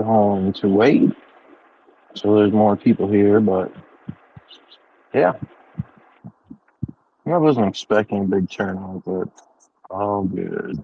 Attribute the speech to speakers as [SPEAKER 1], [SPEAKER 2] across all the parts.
[SPEAKER 1] going to wait so there's more people here, but yeah, I wasn't expecting a big turnout, but all good.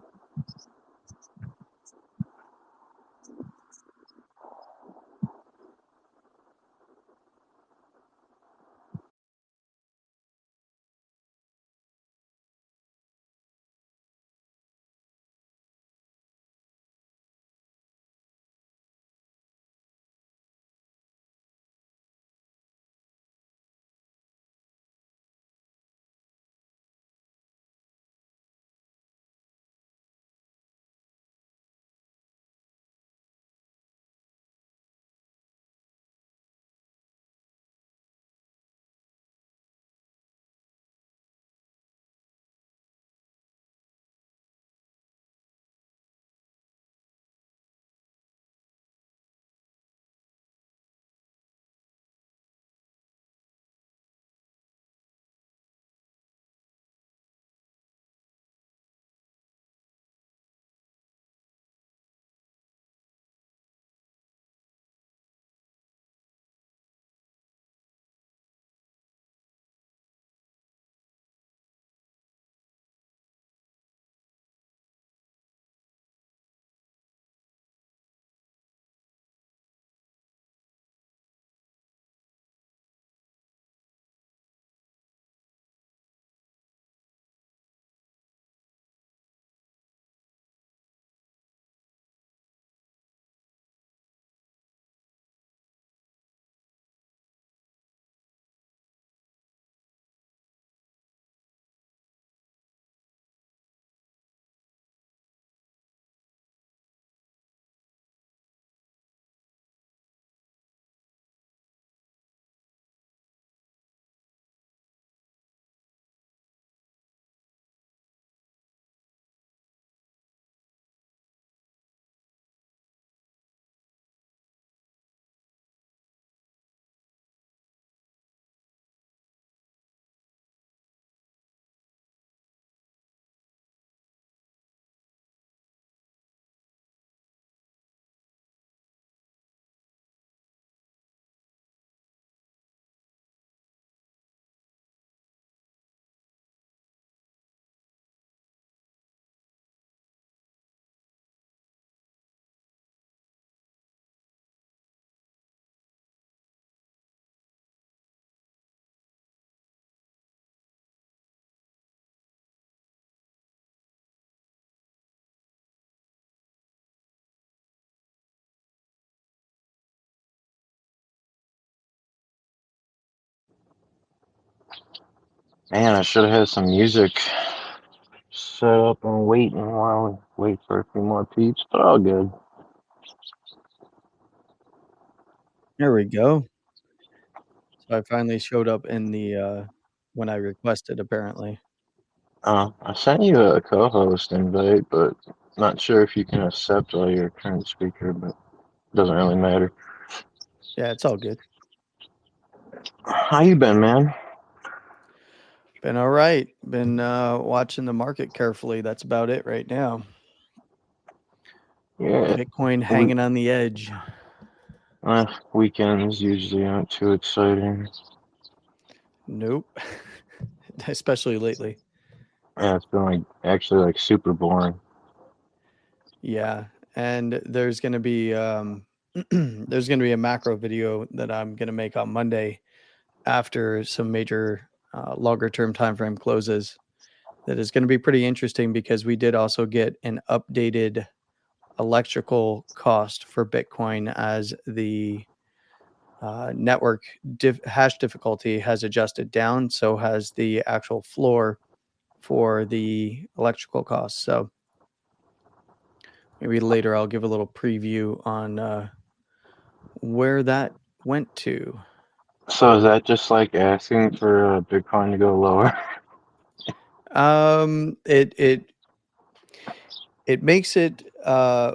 [SPEAKER 1] Man, I should have had some music set up and waiting while we wait for a few more peeps, but all good.
[SPEAKER 2] There we go. So I finally showed up in the, when I requested, apparently.
[SPEAKER 1] I sent you a co-host invite, but not sure if you can accept while you're a current speaker, but doesn't really matter.
[SPEAKER 2] Yeah, it's all good.
[SPEAKER 1] How you been, man?
[SPEAKER 2] Been all right. Been watching the market carefully. That's about it right now.
[SPEAKER 1] Yeah,
[SPEAKER 2] Bitcoin
[SPEAKER 1] we
[SPEAKER 2] hanging on the edge.
[SPEAKER 1] weekends usually aren't too exciting.
[SPEAKER 2] Nope. Especially lately.
[SPEAKER 1] Yeah, it's been like actually like super boring.
[SPEAKER 2] Yeah. And there's gonna be there's gonna be a macro video that I'm gonna make on Monday after some major longer term time frame closes. That is going to be pretty interesting because we did also get an updated electrical cost for Bitcoin as the network hash difficulty has adjusted down. So has the actual floor for the electrical costs. So maybe later I'll give a little preview on where that went to.
[SPEAKER 1] So is that just like asking for Bitcoin to go lower?
[SPEAKER 2] It it makes it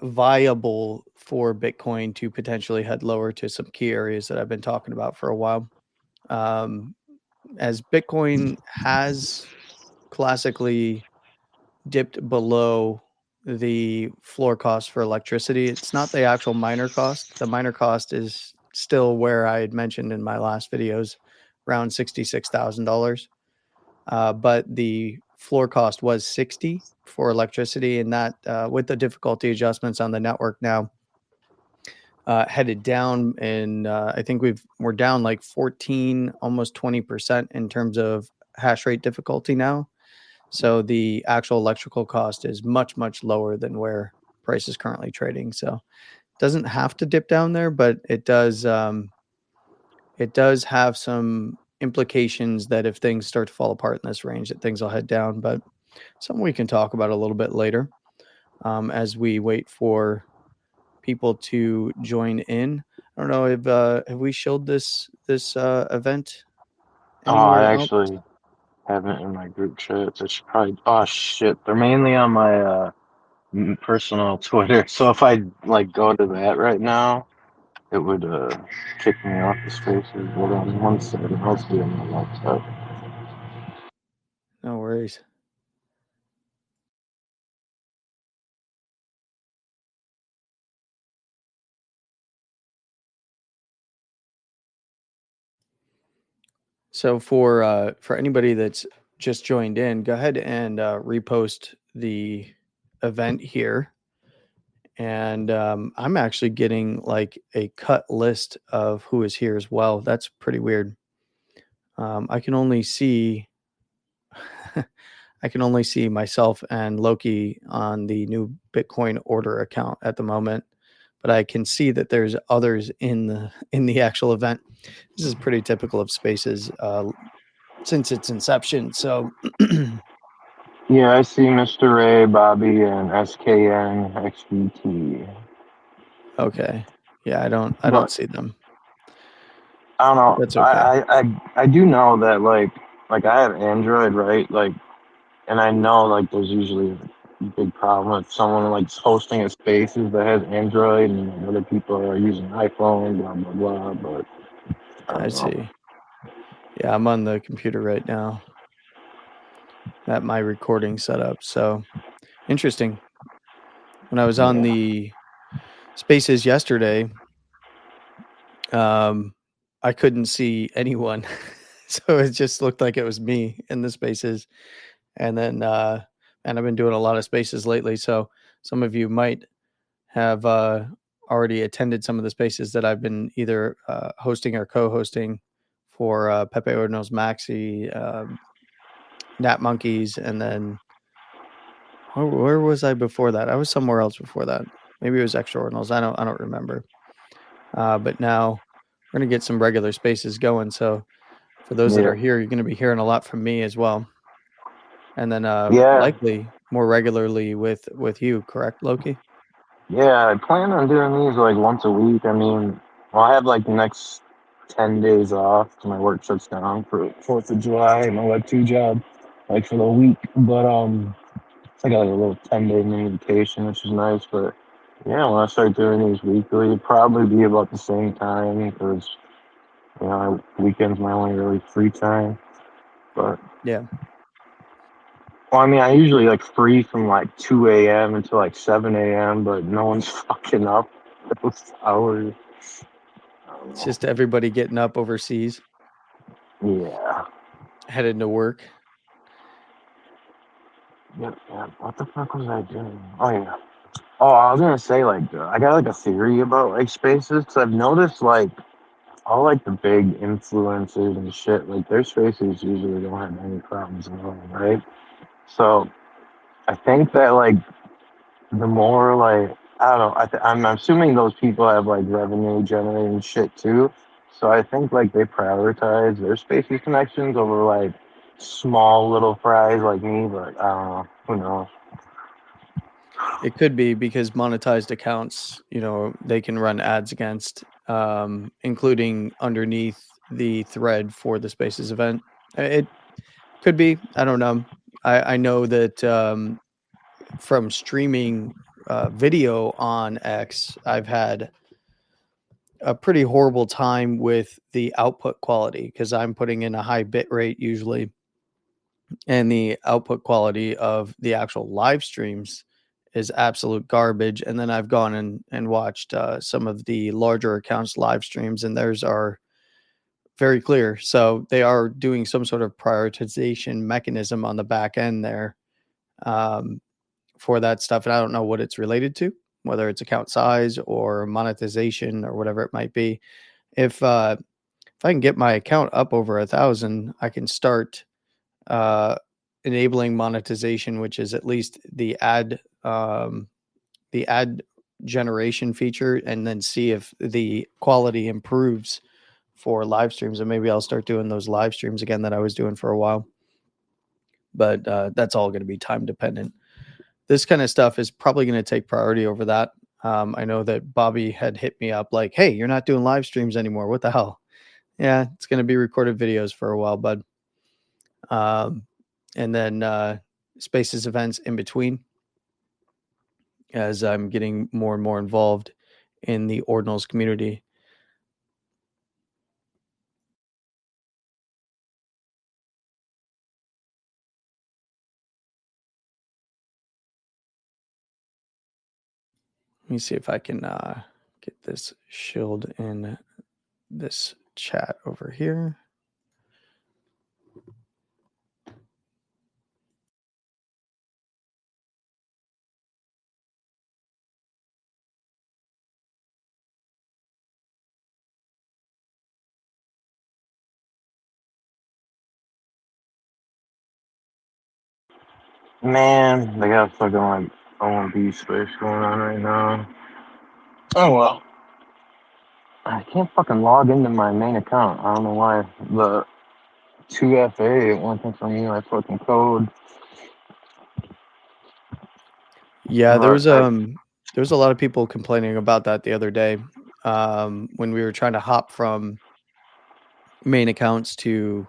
[SPEAKER 2] viable for Bitcoin to potentially head lower to some key areas that I've been talking about for a while. Um, as Bitcoin has classically dipped below the floor cost for electricity. It's not the actual miner cost. The miner cost is still where I had mentioned in my last videos, around $66,000. But the floor cost was 60 for electricity, and that with the difficulty adjustments on the network now, headed down, and I think we're down like 14, almost 20% in terms of hash rate difficulty now. So the actual electrical cost is much, much lower than where price is currently trading. So it doesn't have to dip down there, but it does. It does have some implications that if things start to fall apart in this range, that things will head down. But something we can talk about a little bit later as we wait for people to join in. I don't know if have we showed this event
[SPEAKER 1] Oh, I
[SPEAKER 2] anywhere else?
[SPEAKER 1] actually haven't in my group chat. They should probably. Oh shit, they're mainly on my personal Twitter. So if I like go to that right now, it would kick me off the spaces. Hold on one second. I'll see on my laptop.
[SPEAKER 2] No worries. So for anybody that's just joined in, go ahead and repost the event here. And I'm actually getting like a cut list of who is here as well. That's pretty weird. I can only see I can only see myself and Loki on the new Bitcoin order account at the moment, but I can see that there's others in the actual event. This is pretty typical of Spaces since its inception. So
[SPEAKER 1] Yeah, I see Mr. Ray, Bobby, and SKN XBT.
[SPEAKER 2] okay, yeah, I don't
[SPEAKER 1] But
[SPEAKER 2] see them.
[SPEAKER 1] I don't know.
[SPEAKER 2] That's okay.
[SPEAKER 1] I do know that like I have Android, right? Like, and I know like there's usually a big problem if someone like hosting a spaces that has Android and other people are using iPhone, blah blah blah. But I
[SPEAKER 2] I
[SPEAKER 1] don't know.
[SPEAKER 2] see. Yeah, I'm on the computer right now at my recording setup. So interesting. When I was on
[SPEAKER 1] Yeah,
[SPEAKER 2] the Spaces yesterday, um, I couldn't see anyone, so it just looked like it was me in the Spaces. And then, and I've been doing a lot of Spaces lately, so some of you might have already attended some of the Spaces that I've been either hosting or co-hosting for Pepe Ordinals Maxi, Nat Monkeys, and then where was I before that? I was somewhere else before that. Maybe it was Extra Ordinals. I don't remember. But now we're gonna get some regular Spaces going. So for those that
[SPEAKER 1] yeah,
[SPEAKER 2] are here, you're gonna be hearing a lot from me as well, and then
[SPEAKER 1] yeah,
[SPEAKER 2] likely more regularly with you. Correct, Loki?
[SPEAKER 1] yeah. I plan on doing these like once a week. I mean, well, I have like the next 10 days off 'cause my work shuts down for 4th of July. My web two job, like for the week. But I got like a little 10 day mini vacation, which is nice. But yeah, when I start doing these weekly, it'd probably be about the same time because weekends my only really free time. But
[SPEAKER 2] Yeah.
[SPEAKER 1] well, I mean, I usually like free from like 2 a.m. until like 7 a.m. But no one's fucking up those hours. I don't
[SPEAKER 2] It's
[SPEAKER 1] know.
[SPEAKER 2] just everybody getting up overseas,
[SPEAKER 1] Yeah.
[SPEAKER 2] headed to work.
[SPEAKER 1] Yep. Yeah. What the fuck was I doing? Oh yeah. Oh, I was gonna say like I got like a theory about like spaces. Cause I've noticed like all like the big influencers and shit, like their spaces usually don't have any problems at all, right? So I think that like the more like I don't know, I'm assuming those people have like revenue generating shit too. So I think like they prioritize their spaces connections over like small little fries like me, but I don't know. Who knows?
[SPEAKER 2] It could be because monetized accounts, they can run ads against, including underneath the thread for the Spaces event. It could be. I don't know. I know that from streaming video on X, I've had a pretty horrible time with the output quality because I'm putting in a high bit rate usually, and the output quality of the actual live streams is absolute garbage. And then I've gone and watched some of the larger accounts live streams, and theirs are very clear. So they are doing some sort of prioritization mechanism on the back end there, um, for that stuff. And I don't know what it's related to, whether it's account size or monetization or whatever it might be. If I can get my account up over 1,000, I can start uh, enabling monetization, which is at least the ad generation feature, and then see if the quality improves for live streams. And maybe I'll start doing those live streams again that I was doing for a while. But that's all going to be time dependent. This kind of stuff is probably going to take priority over that. I know that Bobby had hit me up like, "Hey, you're not doing live streams anymore. What the hell?" Yeah, it's going to be recorded videos for a while, bud. Um, and then spaces events in between, as I'm getting more and more involved in the ordinals community. Let me see if I can get this shield in this chat over here.
[SPEAKER 1] Man, they got fucking like OMB space going on right now. Oh well. I can't fucking log into my main account. I don't know why. The 2FA wanting from me my fucking code.
[SPEAKER 2] Yeah,
[SPEAKER 1] But
[SPEAKER 2] there was a lot of people complaining about that the other day, when we were trying to hop from main accounts to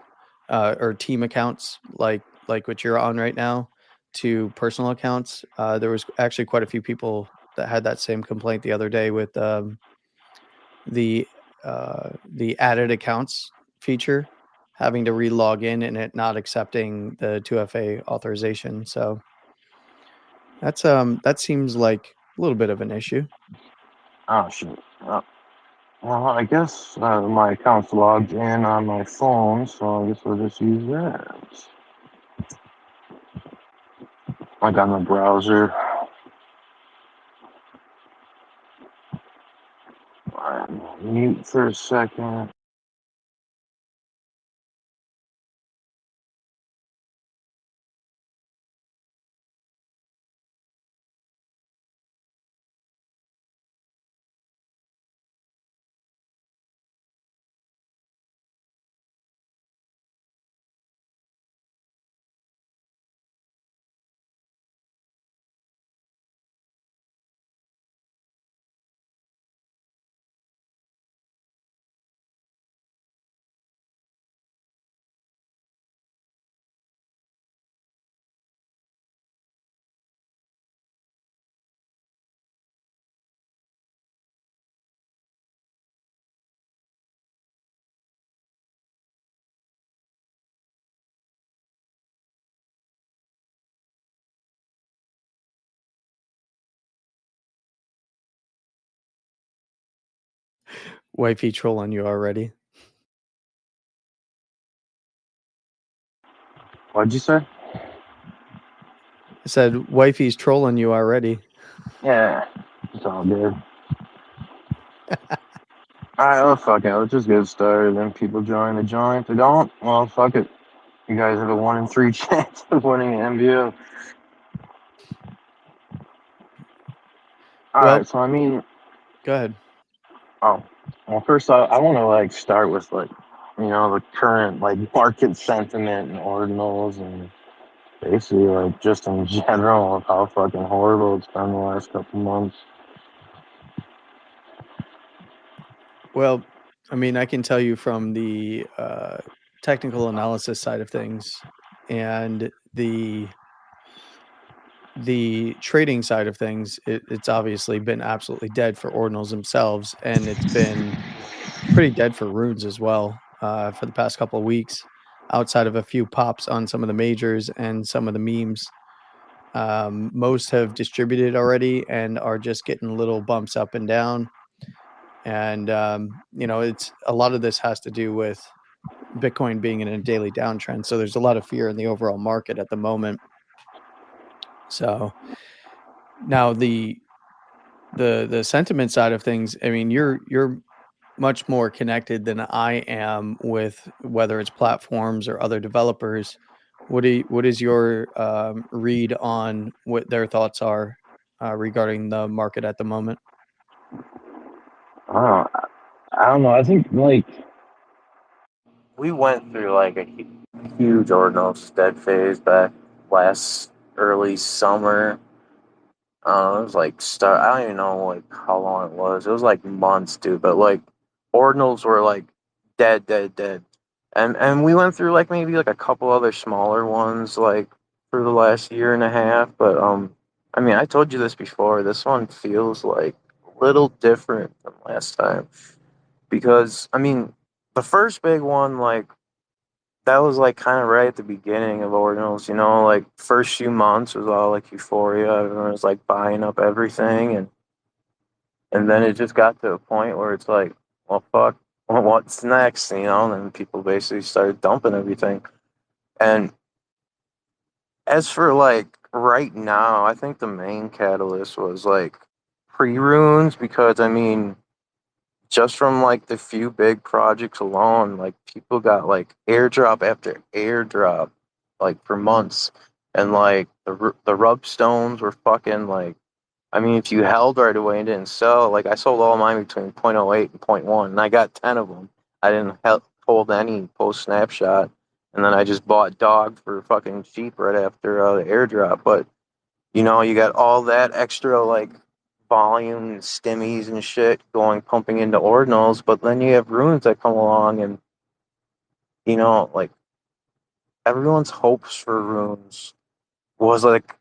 [SPEAKER 2] or team accounts like what you're on right now to personal accounts. There was actually quite a few people that had that same complaint the other day with the the added accounts feature, having to re-log in and it not accepting the 2FA authorization. So that seems like a little bit of an issue.
[SPEAKER 1] oh shit. Well, I guess my account's logged in on my phone, so I guess I'll just use that. Like on the browser. Alright, mute for a second.
[SPEAKER 2] Wifey troll on you already.
[SPEAKER 1] What'd you say?
[SPEAKER 2] I said wifey's trolling you already.
[SPEAKER 1] Yeah, it's all good. Alright, well, fuck it. Let's just get started. Then people join the join. If they don't, well, fuck it. You guys have a 1 in 3 chance of winning an MVO.
[SPEAKER 2] Well,
[SPEAKER 1] Alright, so I mean,
[SPEAKER 2] go ahead.
[SPEAKER 1] oh, well, first I want to like start with like, the current like market sentiment and ordinals and basically like just in general of how fucking horrible it's been the last couple months.
[SPEAKER 2] Well, I mean, I can tell you from the technical analysis side of things and the trading side of things, it's obviously been absolutely dead for ordinals themselves, and it's been pretty dead for runes as well for the past couple of weeks, outside of a few pops on some of the majors and some of the memes. Most have distributed already and are just getting little bumps up and down. And it's a lot of this has to do with Bitcoin being in a daily downtrend. So there's a lot of fear in the overall market at the moment. So now the sentiment side of things, I mean, you're much more connected than I am with whether it's platforms or other developers. What is your read on what their thoughts are regarding the market at the moment?
[SPEAKER 1] Uh, I don't know. I think like we went through like a huge ordinal stead phase back last early summer. It was like start. I don't even know like how long it was. It was like months, dude. But like ordinals were like dead, dead, dead. And we went through like maybe like a couple other smaller ones like for the last year and a half. But I mean, I told you this before. This one feels like a little different than last time because I mean, the first big one like that was like kind of right at the beginning of ordinals, you know, like first few months was all like euphoria. Everyone was like buying up everything, and then it just got to a point where it's like, well, fuck, well, what's next, you know? And then people basically started dumping everything. And as for like right now, I think the main catalyst was like pre runes because I mean, just from like the few big projects alone, like people got like airdrop after airdrop, like for months, and like the rub stones were fucking like. I mean, if you held right away and didn't sell, like I sold all mine between point oh 0.08 and point 0.1, and I got 10 of them. I didn't hold any post snapshot, and then I just bought dog for fucking cheap right after the airdrop. But you know, you got all that extra like volume and stimmies and shit going pumping into ordinals, but then you have runes that come along and you know, like everyone's hopes for runes was like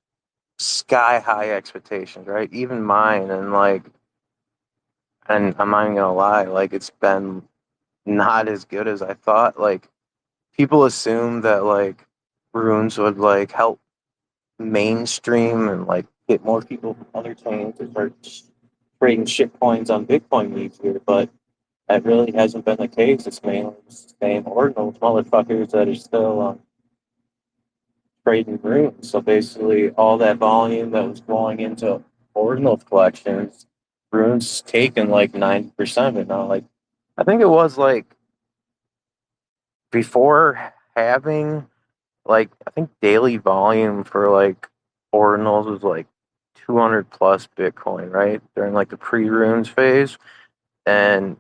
[SPEAKER 1] sky high expectations, right? Even mine and like and I'm not even gonna lie, like it's been not as good as I thought. Like people assume that like runes would like help mainstream and like get more people from other chains to start trading shit coins on Bitcoin easier, but that really hasn't been the case. It's mainly the same ordinal motherfuckers that are still trading runes. So basically, all that volume that was going into ordinal collections, runes taken like 90% of it now. Like I think it was like before having like I think daily volume for like ordinals was like 200 plus Bitcoin, right? During like the pre runes phase. And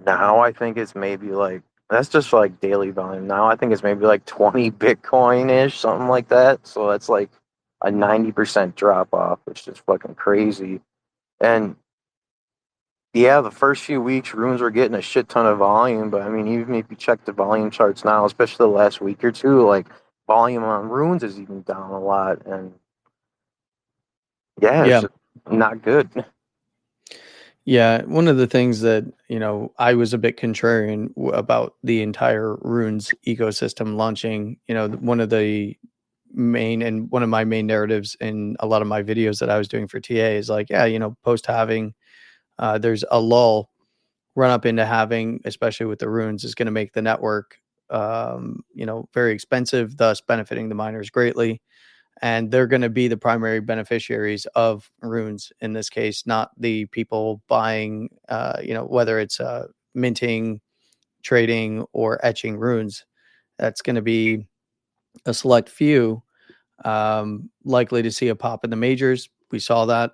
[SPEAKER 1] now I think it's maybe like that's just like daily volume. Now I think it's maybe like 20 Bitcoin ish, something like that. So that's like a 90% drop off, which is fucking crazy. And yeah, the first few weeks, runes were getting a shit ton of volume. But I mean, even if you check the volume charts now, especially the last week or two, like volume on runes is even down a lot. And yeah, it's
[SPEAKER 2] Yeah.
[SPEAKER 1] just not good.
[SPEAKER 2] Yeah, one of the things that, I was a bit contrarian about the entire runes ecosystem launching, one of the one of my main narratives in a lot of my videos that I was doing for TA is like, yeah, post halving, there's a lull run up into halving, especially with the runes, is going to make the network, very expensive, thus benefiting the miners greatly. And they're going to be the primary beneficiaries of runes in this case, not the people buying, whether it's minting, trading, or etching runes. That's going to be a select few, likely to see a pop in the majors. We saw that.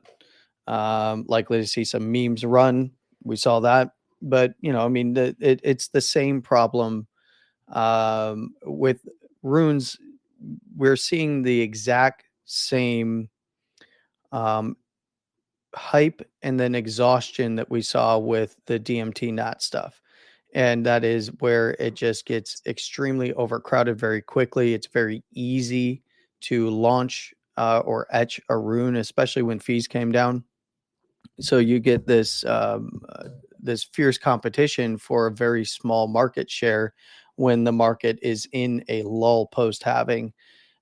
[SPEAKER 2] Likely to see some memes run. We saw that. But, I mean, it's the same problem with runes. We're seeing the exact same um, hype and then exhaustion that we saw with the DMT NAT stuff. And that is where it just gets extremely overcrowded very quickly. It's very easy to launch or etch a rune, especially when fees came down. So you get this fierce competition for a very small market share when the market is in a lull post halving.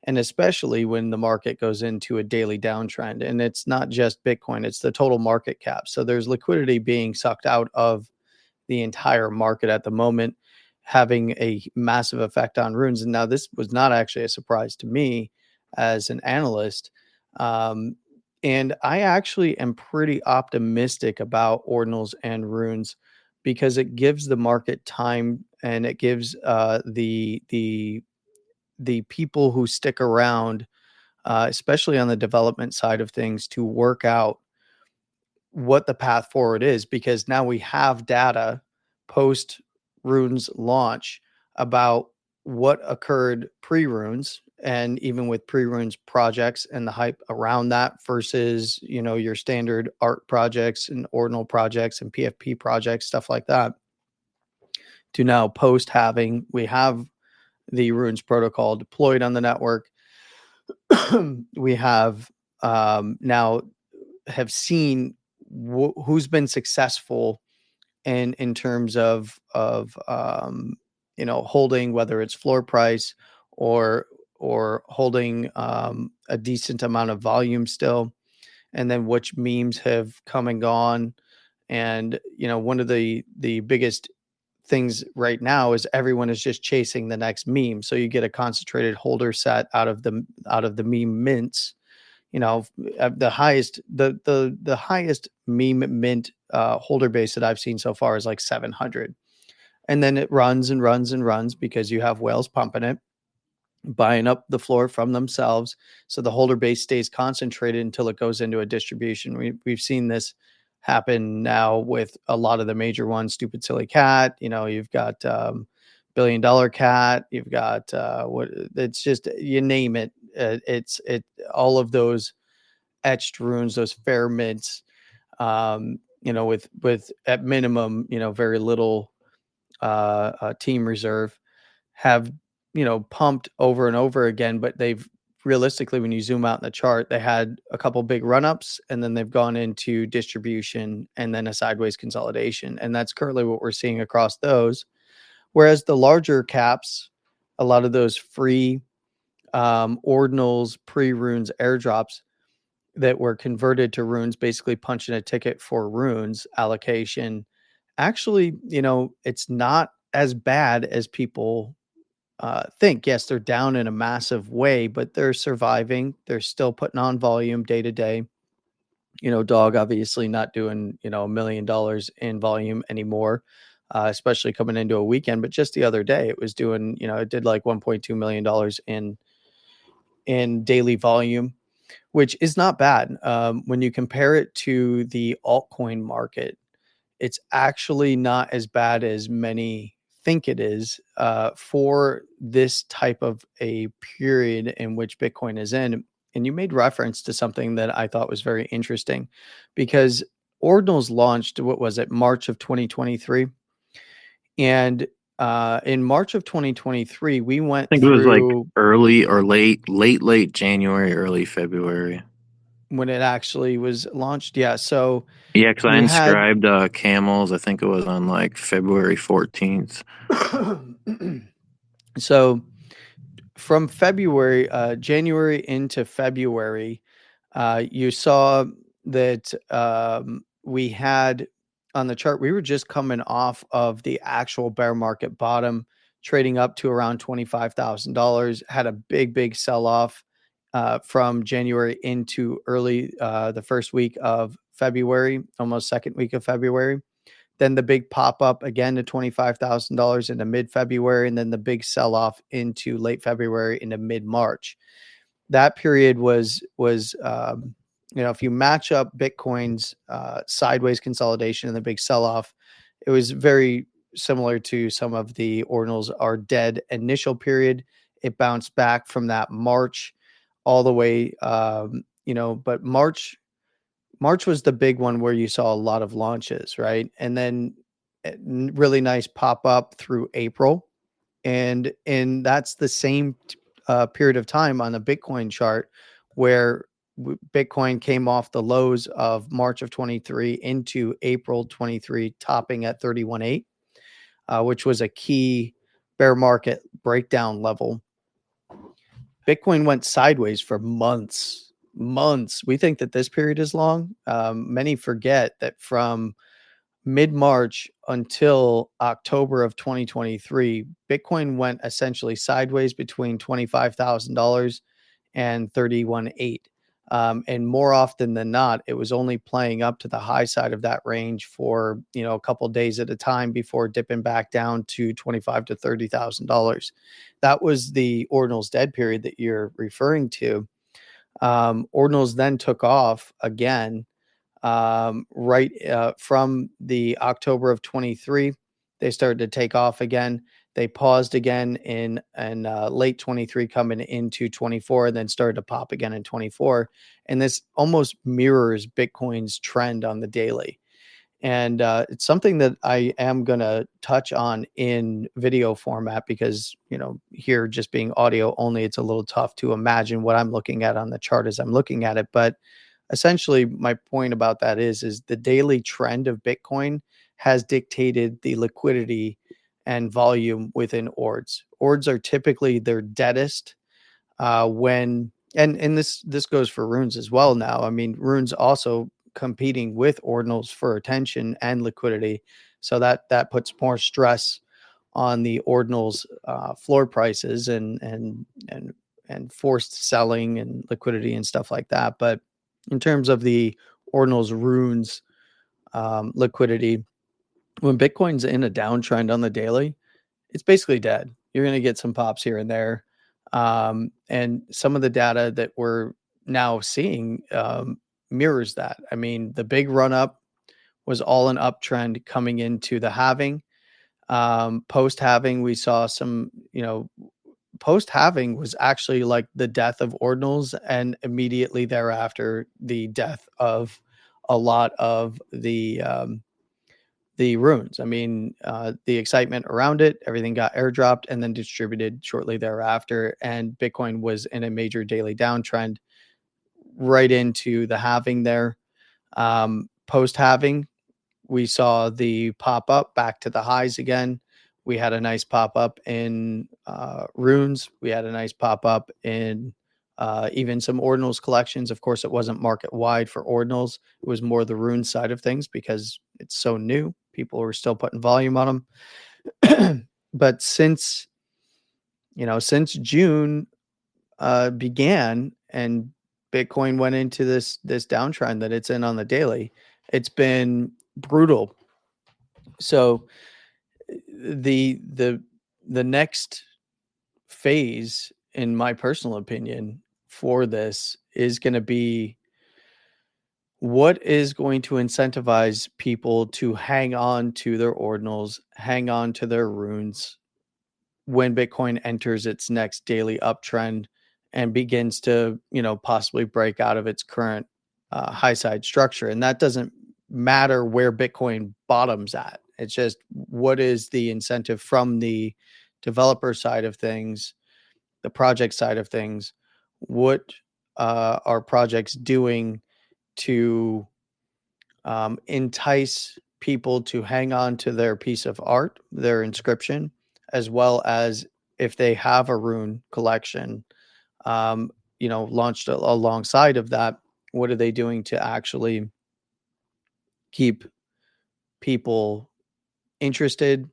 [SPEAKER 2] And especially when the market goes into a daily downtrend. And it's not just Bitcoin, it's the total market cap. So there's liquidity being sucked out of the entire market at the moment, having a massive effect on runes. And now this was not actually a surprise to me as an analyst. And I actually am pretty optimistic about ordinals and runes because it gives the market time, and it gives the people who stick around, especially on the development side of things, to work out what the path forward is, because now we have data post runes launch about what occurred pre runes, and even with pre runes projects and the hype around that versus, your standard art projects and ordinal projects and PFP projects, stuff like that, to now post having we have the runes protocol deployed on the network. We have now have seen who's been successful in terms of holding, whether it's floor price or holding a decent amount of volume still, and then which memes have come and gone. And one of the biggest things right now is everyone is just chasing the next meme, so you get a concentrated holder set out of the meme mints. The highest meme mint holder base that I've seen so far is like 700, and then it runs and runs and runs because you have whales pumping it, buying up the floor from themselves, so the holder base stays concentrated until it goes into a distribution. We've seen this happen now with a lot of the major ones. Stupid Silly Cat, you've got $1 billion cat, you've got what it's just, you name it. It's all of those etched runes, those fair mints, with at minimum, very little team reserve, have pumped over and over again. But they've realistically, when you zoom out in the chart, they had a couple big run-ups, and then they've gone into distribution and then a sideways consolidation, and that's currently what we're seeing across those. Whereas the larger caps, a lot of those free ordinals, pre-runes airdrops that were converted to runes, basically punching a ticket for runes allocation, actually, it's not as bad as people think. Yes, they're down in a massive way, but they're surviving. They're still putting on volume day to day. Dog obviously not doing, $1 million in volume anymore, especially coming into a weekend. But just the other day, it was doing, it did like $1.2 million in daily volume, which is not bad. When you compare it to the altcoin market, it's actually not as bad as many think it is for this type of a period in which Bitcoin is in. And you made reference to something that I thought was very interesting, because Ordinals launched, what was it, March of 2023? And in March of 2023, we went
[SPEAKER 3] I think it was like
[SPEAKER 2] through
[SPEAKER 3] early or late January, early February.
[SPEAKER 2] when it actually was launched. Yeah. So
[SPEAKER 3] Yeah, because I
[SPEAKER 2] we had
[SPEAKER 3] inscribed camels. I think it was on like February 14th.
[SPEAKER 2] so from February, January into February, you saw that we had on the chart, we were just coming off of the actual bear market bottom, trading up to around $25,000, had a big sell off from January into early the first week of February, almost second week of February. Then the big pop up again to $25,000 into mid February, and then the big sell off into late February into mid March. That period was if you match up Bitcoin's sideways consolidation and the big sell off, it was very similar to some of the ordinals are dead initial period. It bounced back from that March all the way, but March was the big one where you saw a lot of launches, right? And then really nice pop up through April. And that's the same period of time on the Bitcoin chart where Bitcoin came off the lows of March of 23 into April 23, topping at 31.8, which was a key bear market breakdown level. Bitcoin went sideways for months. We think that this period is long. Many forget that from mid-March until October of 2023, Bitcoin went essentially sideways between $25,000 and 31.8. And more often than not, it was only playing up to the high side of that range for a couple days at a time before dipping back down to $25,000 to $30,000. That was the ordinals dead period that you're referring to. Ordinals then took off again right from the October of 23. They started to take off again. They paused again in late 23 coming into 24, and then started to pop again in 24. And this almost mirrors Bitcoin's trend on the daily. And it's something that I am going to touch on in video format because, here just being audio only, it's a little tough to imagine what I'm looking at on the chart as I'm looking at it. But essentially, my point about that is the daily trend of Bitcoin has dictated the liquidity and volume within ords. Ords are typically their deadest when and this goes for runes as well now. I mean, runes also competing with ordinals for attention and liquidity, so that puts more stress on the ordinals floor prices and forced selling and liquidity and stuff like that. But in terms of the ordinals runes liquidity, when Bitcoin's in a downtrend on the daily, it's basically dead. You're going to get some pops here and there. And some of the data that we're now seeing mirrors that. I mean, the big run up was all an uptrend coming into the halving. Post halving, we saw some, post halving was actually like the death of ordinals, and immediately thereafter, the death of a lot of the runes. I mean, the excitement around it, everything got airdropped and then distributed shortly thereafter. And Bitcoin was in a major daily downtrend right into the halving there. Post halving, we saw the pop up back to the highs again. We had a nice pop up in runes. We had a nice pop up in even some ordinals collections. Of course, it wasn't market wide for ordinals. It was more the rune side of things because it's so new. People were still putting volume on them. But since June began and Bitcoin went into this downtrend that it's in on the daily, it's been brutal. So the next phase, in my personal opinion, for this is going to be what is going to incentivize people to hang on to their ordinals, hang on to their runes when Bitcoin enters its next daily uptrend and begins to, possibly break out of its current high side structure. And that doesn't matter where Bitcoin bottoms at. It's just what is the incentive from the developer side of things, the project side of things. What are projects doing to entice people to hang on to their piece of art, their inscription, as well as if they have a rune collection, launched alongside of that, what are they doing to actually keep people interested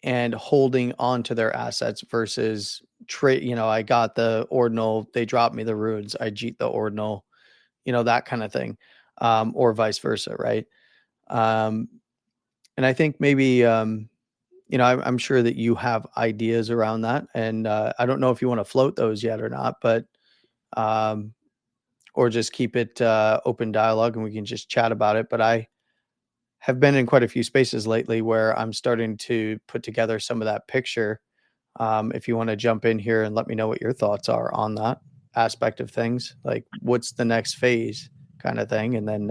[SPEAKER 2] and holding on to their assets versus trade? I got the ordinal, they dropped me the runes, I jeet the ordinal, that kind of thing, or vice versa, right? And I think maybe, I'm sure that you have ideas around that, and I don't know if you want to float those yet or not, but or just keep it open dialogue and we can just chat about it. But I have been in quite a few spaces lately where I'm starting to put together some of that picture. If you want to jump in here and let me know what your thoughts are on that aspect of things, like what's the next phase kind of thing. And then,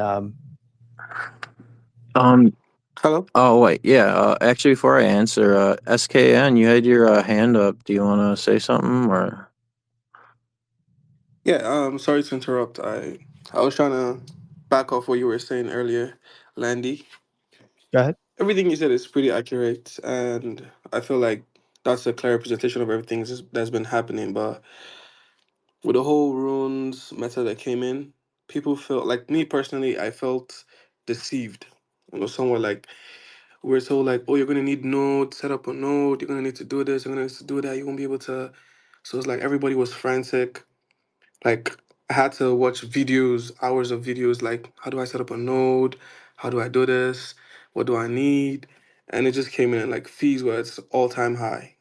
[SPEAKER 4] Hello?
[SPEAKER 3] Oh wait, yeah. Actually, before I answer, SKN, you had your hand up. Do you want to say something or?
[SPEAKER 4] Yeah, sorry to interrupt. I was trying to back off what you were saying earlier, Landy.
[SPEAKER 2] go ahead.
[SPEAKER 4] Everything you said is pretty accurate, and I feel like that's a clear representation of everything that's been happening. But with the whole runes method that came in, people felt like me personally, I felt deceived. Somewhat like we're told like, oh, you're gonna need node, set up a node, you're gonna need to do this, you're gonna need to do that, you won't be able to. So it's like everybody was frantic. Like I had to watch videos, hours of videos, like how do I set up a node? How do I do this? What do I need? And it just came in at like fees were its all time high.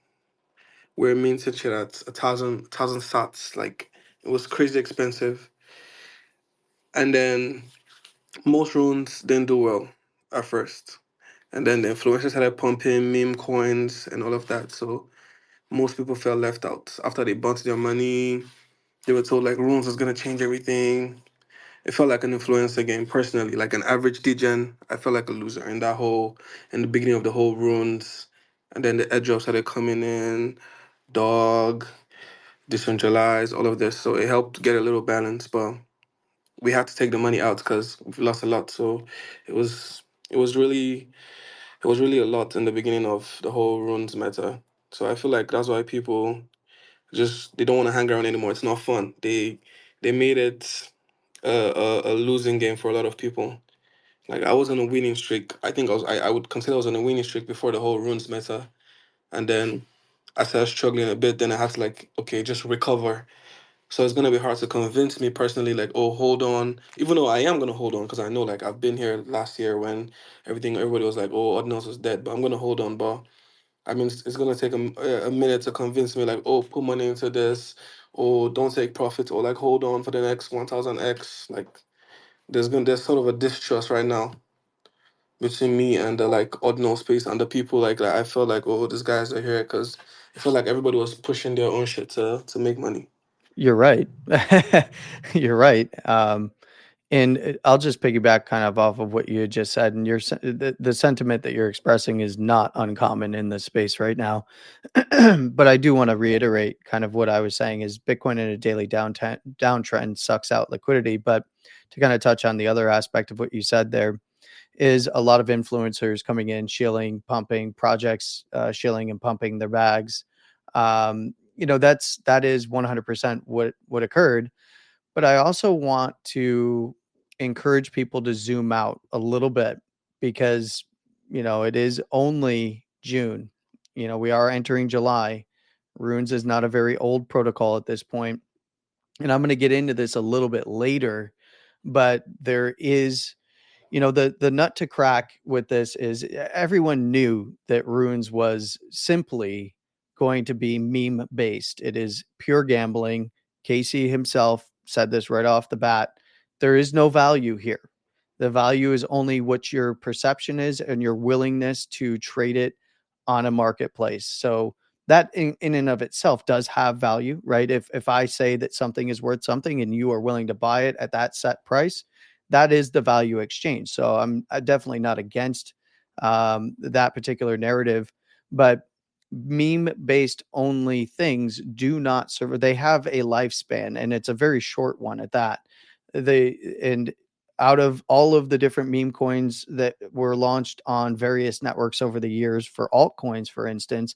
[SPEAKER 4] We're minted shit at a thousand sats. Like it was crazy expensive. And then most runes didn't do well at first. And then the influencers started pumping meme coins and all of that. So most people felt left out. After they burnt their money, they were told like runes was gonna change everything. It felt like an influencer game personally, like an average degen. I felt like a loser in the beginning of the whole runes. And then the airdrops started coming in, dog, decentralized, all of this. So it helped get a little balance, but we had to take the money out because we lost a lot. So it was it was really it was really a lot in the beginning of the whole runes meta. So I feel like that's why people just they don't want to hang around anymore. It's not fun. They made it a losing game for a lot of people. Like I was on a winning streak. I think I would consider I was on a winning streak before the whole runes meta. And then I started struggling a bit. Then I had to like, okay, just recover. So it's gonna be hard to convince me personally, like, oh, hold on. Even though I am gonna hold on because I know, like, I've been here last year when everybody was like, oh, ordinals was dead, but I'm gonna hold on. But I mean, it's gonna take a minute to convince me, like, oh, put money into this, or don't take profit, or like hold on for the next 1000x. Like, there's sort of a distrust right now between me and the like ordinal space and the people like I felt like, oh, these guys are here because I felt like everybody was pushing their own shit to make money.
[SPEAKER 2] You're right. You're right. And I'll just piggyback kind of off of what you had just said. And the sentiment that you're expressing is not uncommon in this space right now. But I do want to reiterate kind of what I was saying is Bitcoin in a daily downtrend sucks out liquidity. But to kind of touch on the other aspect of what you said there is a lot of influencers coming in, shilling, pumping projects, shilling and pumping their bags. That is 100% what occurred. But I also want to encourage people to zoom out a little bit because, it is only June. We are entering July. Runes is not a very old protocol at this point. And I'm going to get into this a little bit later, but there is the nut to crack with this is everyone knew that runes was simply going to be meme based. It is pure gambling. Casey himself said this right off the bat. There is no value here. The value is only what your perception is and your willingness to trade it on a marketplace. So that in and of itself does have value, right? If I say that something is worth something and you are willing to buy it at that set price, that is the value exchange. So I'm definitely not against that particular narrative, but meme based only things do not serve. They have a lifespan, and it's a very short one at that. And out of all of the different meme coins that were launched on various networks over the years for altcoins, for instance,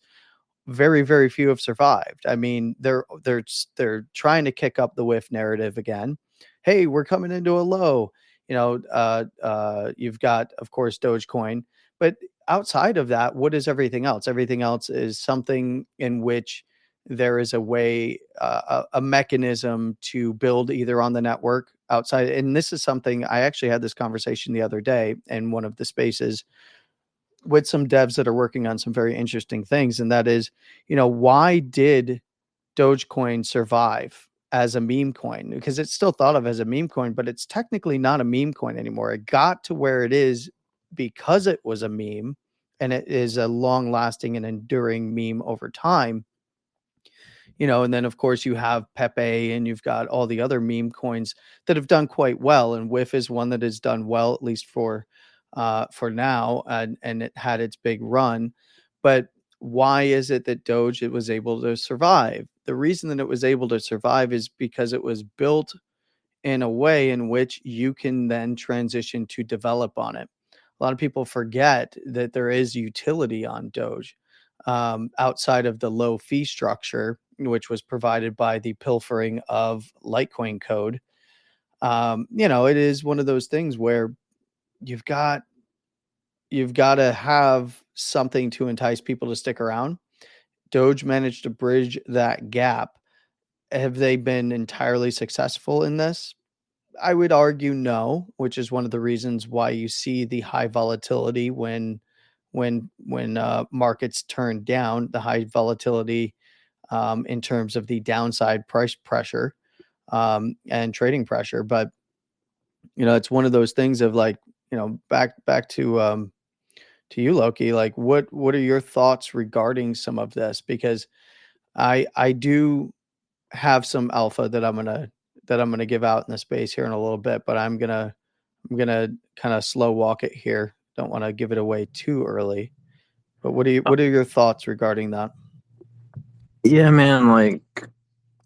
[SPEAKER 2] very, very few have survived. I mean, they're trying to kick up the whiff narrative again. Hey, we're coming into a low. You've got, of course, Dogecoin, but outside of that, what is everything else? Everything else is something in which there is a way, a mechanism to build either on the network outside. And this is something I actually had this conversation the other day in one of the spaces with some devs that are working on some very interesting things. And that is, why did Dogecoin survive as a meme coin? Because it's still thought of as a meme coin, but it's technically not a meme coin anymore. It got to where it is because it was a meme, and it is a long lasting and enduring meme over time. And then of course you have Pepe and you've got all the other meme coins that have done quite well. And WIF is one that has done well, at least for now, and it had its big run. But why is it that Doge it was able to survive? The reason that it was able to survive is because it was built in a way in which you can then transition to develop on it. A lot of people forget that there is utility on Doge. outside of the low fee structure, which was provided by the pilfering of Litecoin code. It is one of those things where you've got to have something to entice people to stick around. Doge managed to bridge that gap. Have they been entirely successful in this? I would argue no, which is one of the reasons why you see the high volatility when markets turn down, the high volatility in terms of the downside price pressure and trading pressure. But it's one of those things of like, back to you, Loki. Like, what are your thoughts regarding some of this? Because I do have some alpha that I'm gonna give out in the space here in a little bit, but I'm gonna kind of slow walk it here. Don't want to give it away too early. But what are your thoughts regarding that?
[SPEAKER 3] Yeah, man, like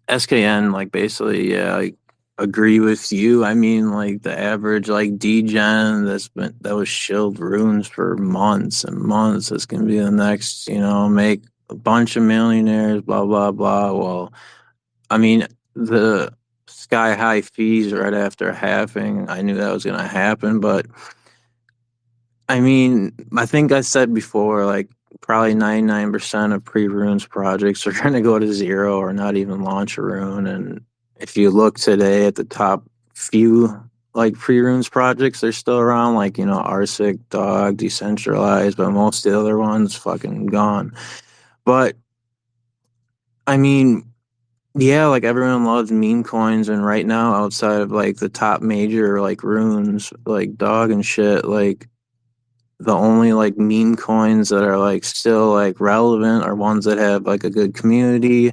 [SPEAKER 3] SKN, like basically, yeah, I agree with you. I mean, like the average like degen that was shilled runes for months and months is gonna be the next, make a bunch of millionaires, blah blah blah. Well, I mean, the sky high fees right after halving, I knew that was gonna happen, but I mean, I think I said before, like probably 99% of pre-runes projects are going to go to zero or not even launch a rune. And if you look today at the top few like pre-runes projects, they're still around, like, Arsic, Dog, Decentralized, but most of the other ones fucking gone. But I mean, yeah, like everyone loves meme coins, and right now outside of like the top major like runes, like Dog and shit, like the only like meme coins that are like still like relevant are ones that have like a good community.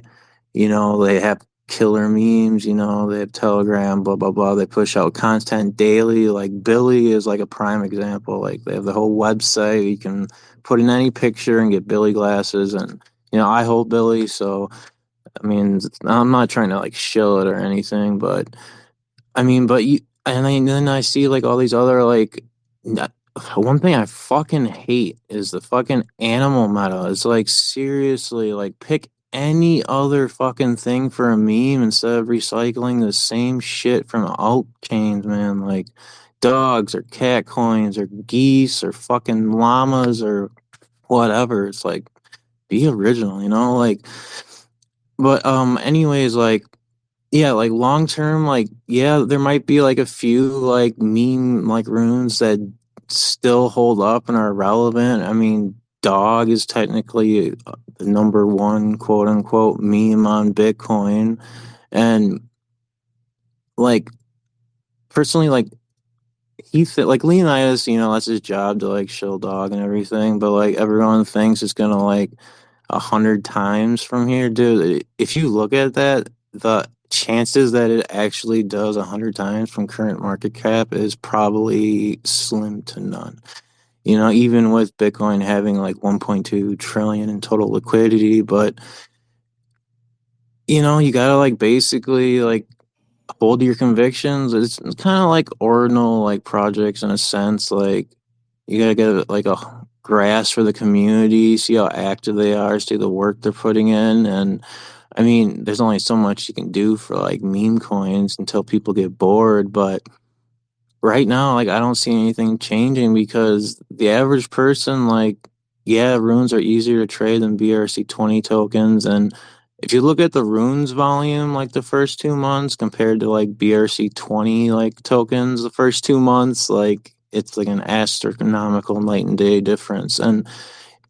[SPEAKER 3] They have killer memes, they have Telegram, blah blah blah. They push out content daily. Like Billy is like a prime example. Like they have the whole website. You can put in any picture and get Billy glasses, and I hold Billy, so I mean I'm not trying to like shill it or anything, but I mean, but then I see like all these other like, one thing I fucking hate is the fucking animal meta. It's like, seriously, like pick any other fucking thing for a meme instead of recycling the same shit from alt chains, man. Like dogs or cat coins or geese or fucking llamas or whatever. It's like, be original, like. But anyways, like, yeah, like long term, like, yeah, there might be like a few like meme like runes that still hold up and are relevant. I mean, dog is technically the number one quote unquote meme on Bitcoin. And like personally, like like Leonidas, that's his job to like shill dog and everything, but like everyone thinks it's gonna like 100 times from here, dude. If you look at that, the chances that it actually does 100 times from current market cap is probably slim to none. Even with Bitcoin having like 1.2 trillion in total liquidity, but you gotta like basically like hold your convictions. It's kind of like ordinal like projects in a sense. Like you gotta get like a grasp for the community, see how active they are, see the work they're putting in, and I mean, there's only so much you can do for like meme coins until people get bored. But right now, like I don't see anything changing because the average person, like, yeah, runes are easier to trade than BRC20 tokens. And if you look at the runes volume, like the first 2 months compared to like BRC20 like tokens, the first 2 months, like it's like an astronomical night and day difference. And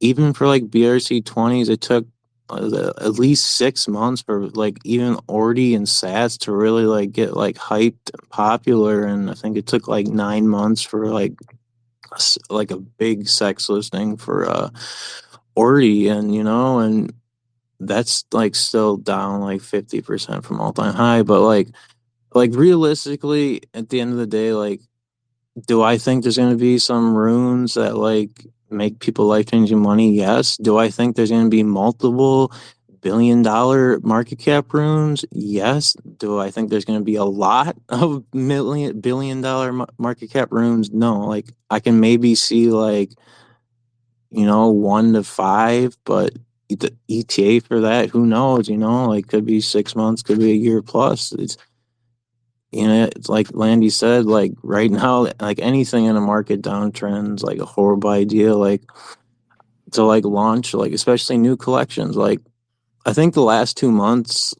[SPEAKER 3] even for like BRC20s, it took at least 6 months for like even Ordi and Sats to really like get like hyped and popular, and I think it took like 9 months for like like a big sex listing for Ordi, and and that's like still down like 50% from all time high, but like realistically at the end of the day, like, do I think there's going to be some runes that like make people life changing money? Yes. Do I think there's going to be multiple $1 billion market cap runes? Yes. Do I think there's going to be a lot of $1 billion market cap runes? No. Like I can maybe see like 1 to 5, but the ETA for that, who knows? Like could be 6 months, could be a year plus. It's like Landy said, like right now, like anything in a market downtrend's like a horrible idea, like to like launch, like especially new collections. Like I think the last 2 months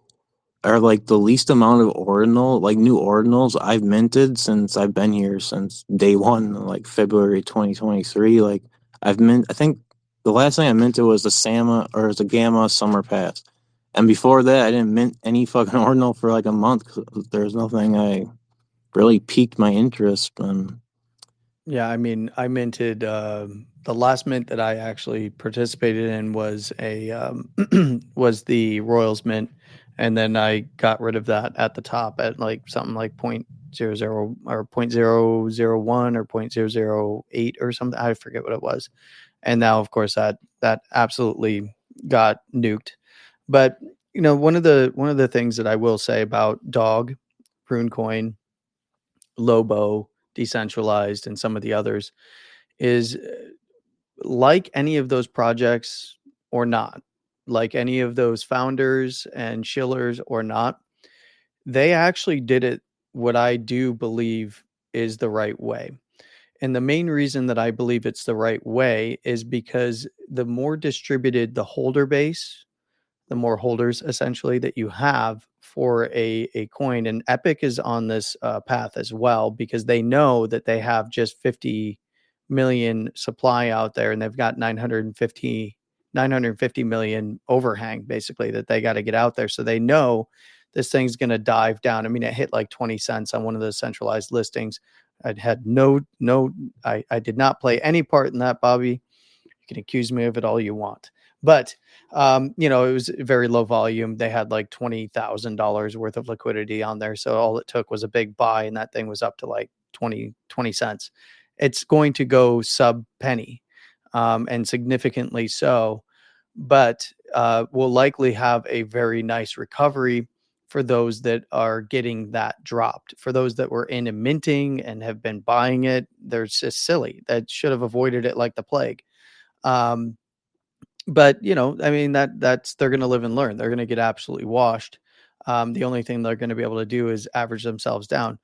[SPEAKER 3] are like the least amount of new ordinals I've minted since I've been here since day one, like February 2023. Like I think the last thing I minted was the Gamma Summer Pass. And before that, I didn't mint any fucking ordinal for like a month. 'Cause there's nothing I really piqued my interest. And
[SPEAKER 2] Yeah, I mean, I minted the last mint that I actually participated in was a was the Royals mint, and then I got rid of that at the top at like something like 0.00 or 0.001 or 0.008 or something. I forget what it was. And now, of course, that absolutely got nuked. But one of the things that I will say about Dog, Runecoin, Lobo, Decentralized, and some of the others is like any of those projects or not, like any of those founders and shillers or not, they actually did it what I do believe is the right way. And the main reason that I believe it's the right way is because the more distributed the holder base, the more holders essentially that you have for a coin. And Epic is on this path as well because they know that they have just 50 million supply out there and they've got 950 million overhang basically that they got to get out there. So they know this thing's going to dive down. I mean, it hit like 20 cents on one of the centralized listings. I had I did not play any part in that, Bobby. You can accuse me of it all you want. But it was very low volume. They had like $20,000 worth of liquidity on there. So all it took was a big buy and that thing was up to like 20 cents. It's going to go sub penny and significantly so, but will likely have a very nice recovery for those that are getting that dropped. For those that were in a minting and have been buying it, they're just silly. That should have avoided it like the plague. Um, but I mean that's they're going to live and learn. They're going to get absolutely washed. The only thing they're going to be able to do is average themselves down.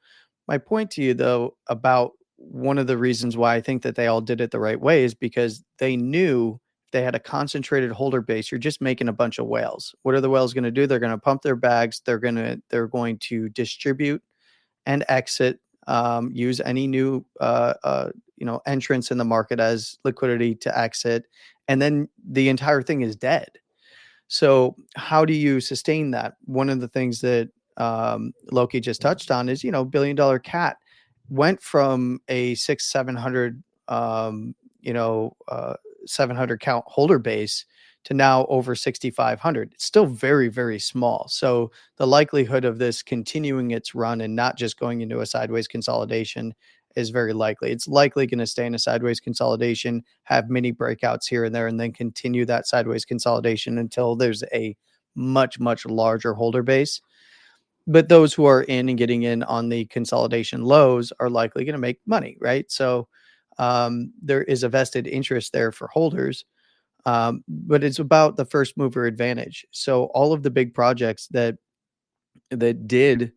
[SPEAKER 2] My point to you though about one of the reasons why I think that they all did it the right way is because they knew if they had a concentrated holder base, you're just making a bunch of whales. What are the whales going to do? They're going to pump their bags. They're going to distribute and exit. Use any new entrance in the market as liquidity to exit, and then the entire thing is dead. So how do you sustain that? One of the things that Loki just touched on is $1 billion cat went from a 700 700 count holder base to now over 6,500. It's still very, very small. So the likelihood of this continuing its run and not just going into a sideways consolidation is very likely. It's likely going to stay in a sideways consolidation, have mini breakouts here and there, and then continue that sideways consolidation until there's a much, much larger holder base. But those who are in and getting in on the consolidation lows are likely going to make money, right? So there is a vested interest there for holders. But it's about the first mover advantage. So all of the big projects that did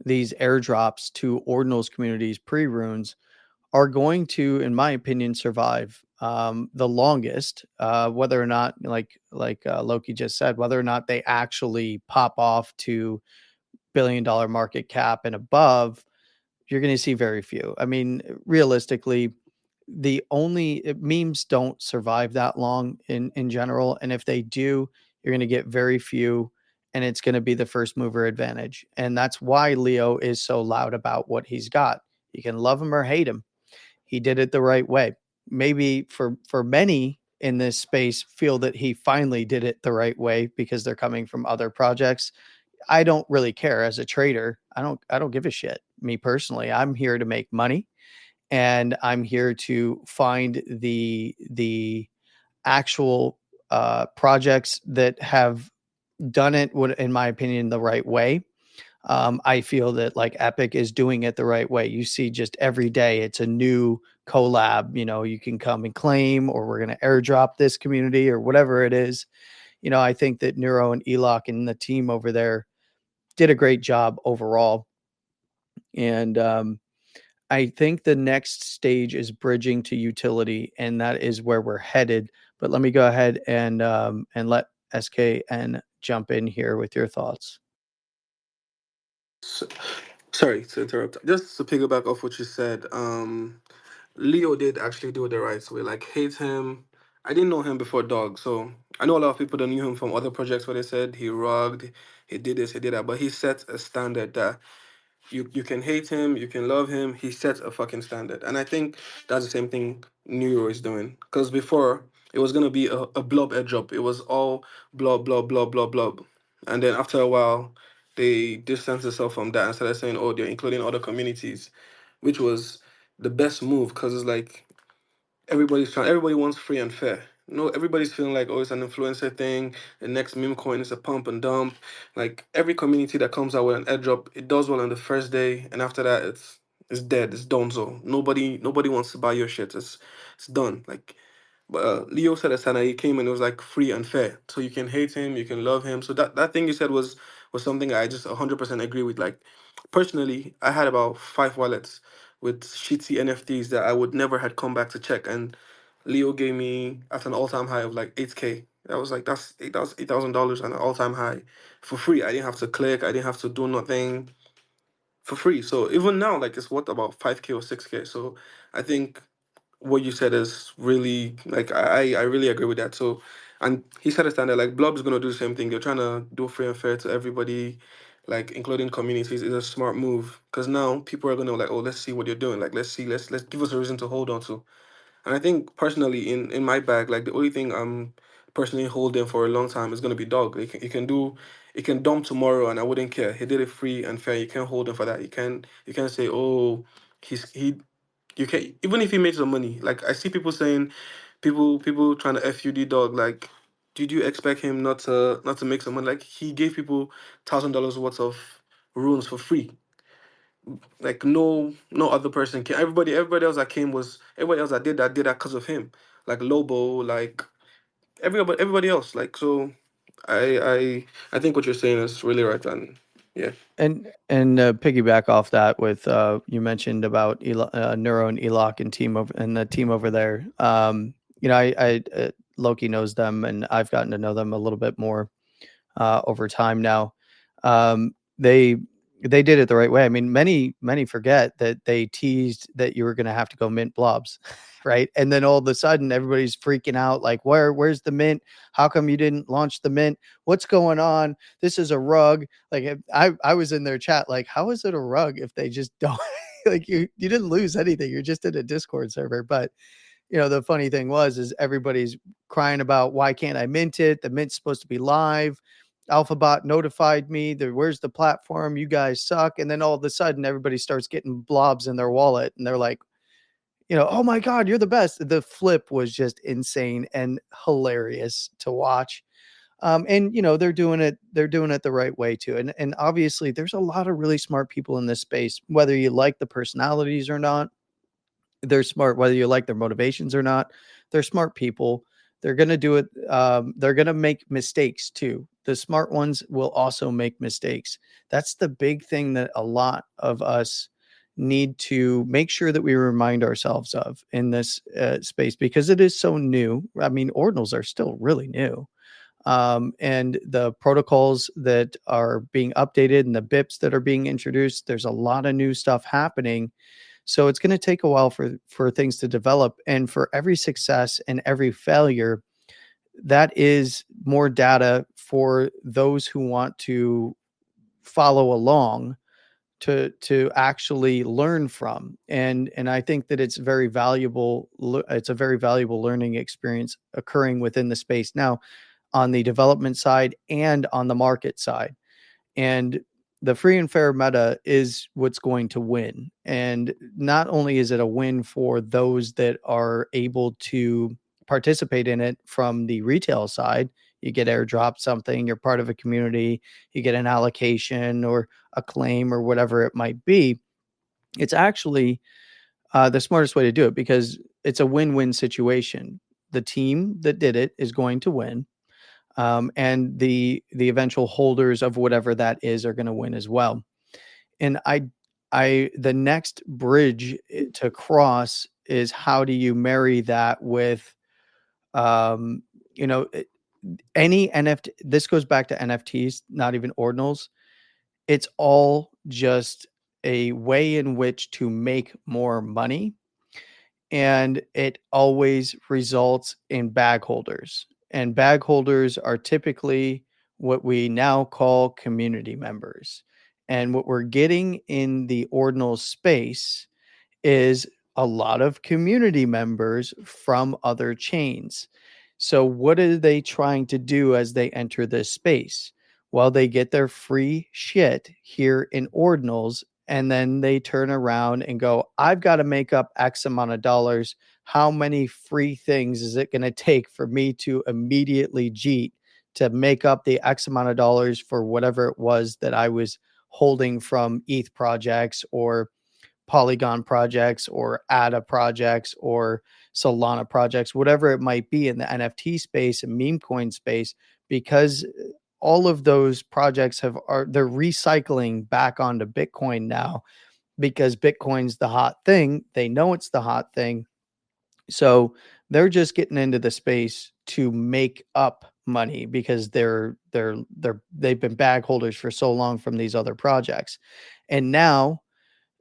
[SPEAKER 2] these airdrops to ordinals communities pre-runes are going to, in my opinion, survive the longest. Whether or not, like Loki just said, whether or not they actually pop off to $1 billion market cap and above, you're going to see very few. I mean, realistically, the only memes don't survive that long in general, and if they do, you're going to get very few, and it's going to be the first mover advantage. And that's why Leo is so loud about what he's got. You can love him or hate him. He did it the right way. Maybe for many in this space feel that he finally did it the right way because they're coming from other projects. I don't really care as a trader. I don't give a shit. Me personally, I'm here to make money and I'm here to find the actual projects that have done it, in my opinion, the right way. I feel that like Epic is doing it the right way. You see just every day it's a new collab, you can come and claim, or we're going to airdrop this community or whatever it is. I think that Neuro and Eloc and the team over there did a great job overall. And I think the next stage is bridging to utility, and that is where we're headed. But let me go ahead and let SKN jump in here with your thoughts.
[SPEAKER 4] Sorry to interrupt. Just to piggyback off what you said, Leo did actually do it the right way. Like, hate him. I didn't know him before Dog, so I know a lot of people that knew him from other projects where they said he rugged, he did this, he did that, but he set a standard that you can hate him, you can love him. He sets a fucking standard, and I think that's the same thing New York is doing. Because before it was gonna be a blob airdrop. It was all blob, blob, blob, blob, blob, and then after a while, they distanced themselves from that and started saying, "Oh, they're including other communities," which was the best move because it's like everybody wants free and fair. No, everybody's feeling like, oh, it's an influencer thing. The next meme coin is a pump and dump. Like every community that comes out with an airdrop, it does well on the first day, and after that, it's dead. It's done. So nobody wants to buy your shit. It's done. Like, but Leo said that Sana, he came and it was like free and fair. So you can hate him, you can love him. So that thing you said was something I just 100% agree with. Like, personally, I had about 5 wallets with shitty NFTs that I would never had come back to check, and Leo gave me at an all time high of like 8K. That was like that's $8,000 and an all time high for free. I didn't have to click. I didn't have to do nothing for free. So even now, like it's worth about 5K or 6K. So I think what you said is really like I really agree with that. So, and he said a standard like Blob's gonna do the same thing. They're trying to do free and fair to everybody, like including communities. Is a smart move because now people are gonna like, oh, let's see what you're doing. Like let's see, let's give us a reason to hold on to. And I think personally, in my bag, like the only thing I'm personally holding for a long time is gonna be Dog. It can dump tomorrow, and I wouldn't care. He did it free and fair. You can't hold him for that. You can't say, oh, he. You can even if he made some money. Like I see people saying, people trying to FUD Dog. Like, did you expect him not to make some money? Like he gave people $1,000 worth of runes for free. Like no other person came. Everybody else that came was everybody else that did that because of him. Like Lobo, like everybody else. Like so, I think what you're saying is really right, and yeah.
[SPEAKER 2] And piggyback off that with you mentioned about Neuro and Eloc and the team over there. I Loki knows them, and I've gotten to know them a little bit more over time now. They did it the right way. I mean, many forget that they teased that you were going to have to go mint blobs, right? And then all of a sudden, everybody's freaking out, like, where's the mint? How come you didn't launch the mint? What's going on? This is a rug. Like, I was in their chat, like, how is it a rug if they just don't like you didn't lose anything? You're just in a Discord server, but the funny thing is everybody's crying about why can't I mint it? The mint's supposed to be live. Alphabot notified me that where's the platform? You guys suck. And then all of a sudden everybody starts getting blobs in their wallet and they're like, oh my God, you're the best. The flip was just insane and hilarious to watch. And they're doing it the right way too. And obviously there's a lot of really smart people in this space, whether you like the personalities or not. They're smart, whether you like their motivations or not. They're smart people. They're going to do it. They're going to make mistakes too. The smart ones will also make mistakes. That's the big thing that a lot of us need to make sure that we remind ourselves of in this space, because it is so new. I mean, ordinals are still really new. And the protocols that are being updated and the BIPs that are being introduced, there's a lot of new stuff happening. So it's going to take a while for things to develop. And for every success and every failure, that is more data for those who want to follow along to actually learn from. And I think that it's very valuable. It's a very valuable learning experience occurring within the space now on the development side and on the market side. And the free and fair meta is what's going to win. And not only is it a win for those that are able to participate in it from the retail side, you get airdropped something, you're part of a community, you get an allocation or a claim or whatever it might be. It's actually the smartest way to do it because it's a win-win situation. The team that did it is going to win, and the eventual holders of whatever that is are going to win as well. And the next bridge to cross is how do you marry that with, um, you know, any NFT. This goes back to NFTs, not even ordinals. It's all just a way in which to make more money, and it always results in bag holders. And bag holders are typically what we now call community members. And what we're getting in the ordinal space is a lot of community members from other chains. So, what are they trying to do as they enter this space? Well, they get their free shit here in ordinals, and then they turn around and go, I've got to make up X amount of dollars. How many free things is it going to take for me to immediately jeet to make up the X amount of dollars for whatever it was that I was holding from ETH projects or Polygon projects or ADA projects or Solana projects, whatever it might be in the NFT space and meme coin space, because all of those projects they're recycling back onto Bitcoin now because Bitcoin's the hot thing. They know it's the hot thing. So they're just getting into the space to make up money because they've been bag holders for so long from these other projects. And now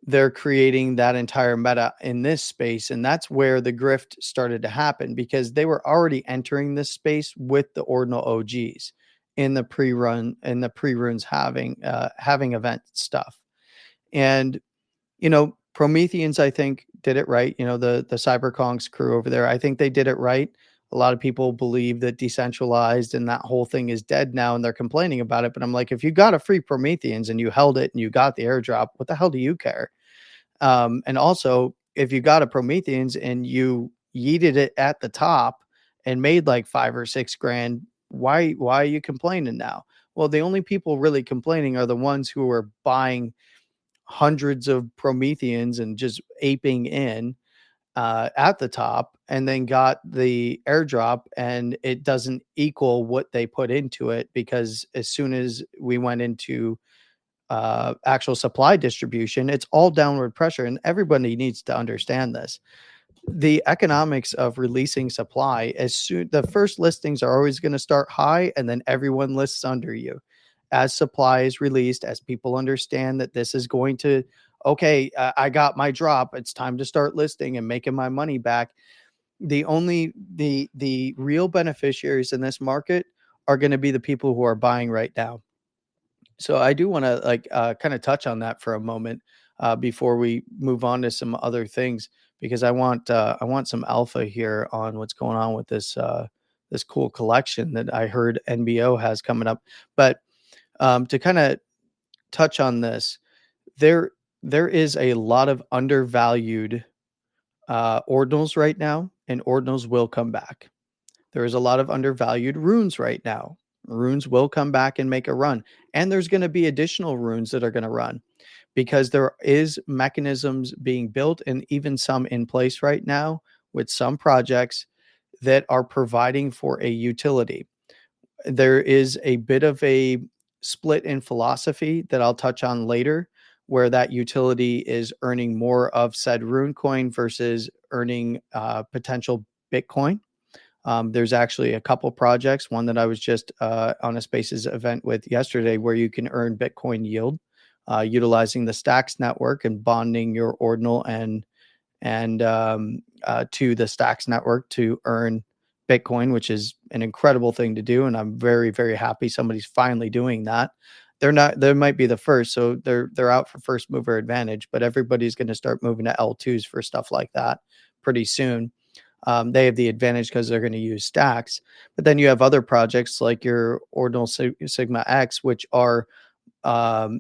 [SPEAKER 2] they're creating that entire meta in this space. And that's where the grift started to happen because they were already entering this space with the ordinal OGs in the pre-runs having event stuff. And, Prometheans, I think, did it right. The CyberKongs crew over there, I think they did it right. A lot of people believe that decentralized and that whole thing is dead now and they're complaining about it. But I'm like, if you got a free Prometheans and you held it and you got the airdrop, what the hell do you care? And also, if you got a Prometheans and you yeeted it at the top and made like 5 or 6 grand, why are you complaining now? Well, the only people really complaining are the ones who are buying hundreds of Prometheans and just aping in at the top and then got the airdrop and it doesn't equal what they put into it because as soon as we went into actual supply distribution, it's all downward pressure. And everybody needs to understand this. The economics of releasing supply, the first listings are always going to start high and then everyone lists under you. As supply is released, as people understand that this is going to, okay, I got my drop, it's time to start listing and making my money back. The real beneficiaries in this market are going to be the people who are buying right now. So I do want to kind of touch on that for a moment before we move on to some other things, because I want some alpha here on what's going on with this cool collection that I heard NBO has coming up. But to kind of touch on this, there is a lot of undervalued ordinals right now, and ordinals will come back. There is a lot of undervalued runes right now. Runes will come back and make a run. And there's going to be additional runes that are going to run because there is mechanisms being built and even some in place right now with some projects that are providing for a utility. There is a bit of a split in philosophy that I'll touch on later, where that utility is earning more of said rune coin versus earning potential Bitcoin. There's actually a couple projects, one that I was just on a Spaces event with yesterday, where you can earn Bitcoin yield utilizing the Stacks network and bonding your ordinal and to the Stacks network to earn Bitcoin, which is an incredible thing to do. And I'm very, very happy somebody's finally doing that. They might be the first, so they're out for first mover advantage, but everybody's going to start moving to L2s for stuff like that pretty soon. They have the advantage because they're going to use Stacks. But then you have other projects like your Ordinal Sigma X, which are, they're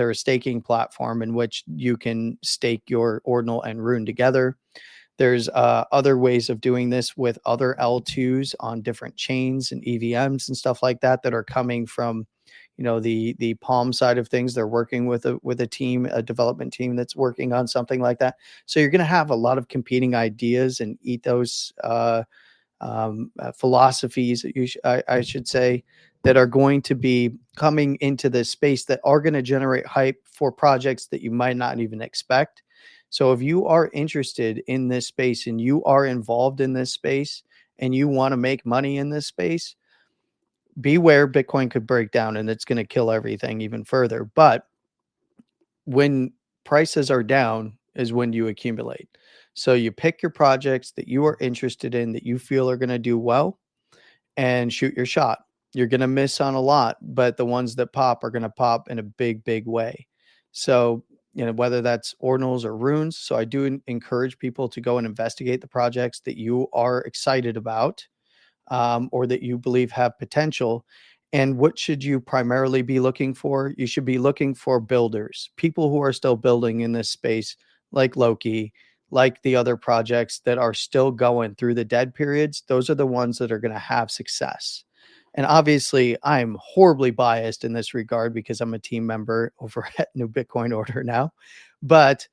[SPEAKER 2] a staking platform in which you can stake your Ordinal and Rune together. There's other ways of doing this with other L2s on different chains and EVMs and stuff like that that are coming from, the Palm side of things. They're working with a team, a development team that's working on something like that. So you're going to have a lot of competing ideas and ethos, philosophies, I should say, that are going to be coming into this space that are going to generate hype for projects that you might not even expect. So if you are interested in this space and you are involved in this space and you want to make money in this space, beware Bitcoin could break down and it's going to kill everything even further. But when prices are down is when you accumulate. So you pick your projects that you are interested in, that you feel are going to do well, and shoot your shot. You're going to miss on a lot, but the ones that pop are going to pop in a big, big way. So, whether that's ordinals or runes. So I do encourage people to go and investigate the projects that you are excited about, or that you believe have potential. And what should you primarily be looking for? You should be looking for builders, people who are still building in this space, like Loki, like the other projects that are still going through the dead periods. Those are the ones that are going to have success. And obviously, I'm horribly biased in this regard because I'm a team member over at New Bitcoin Order now. But,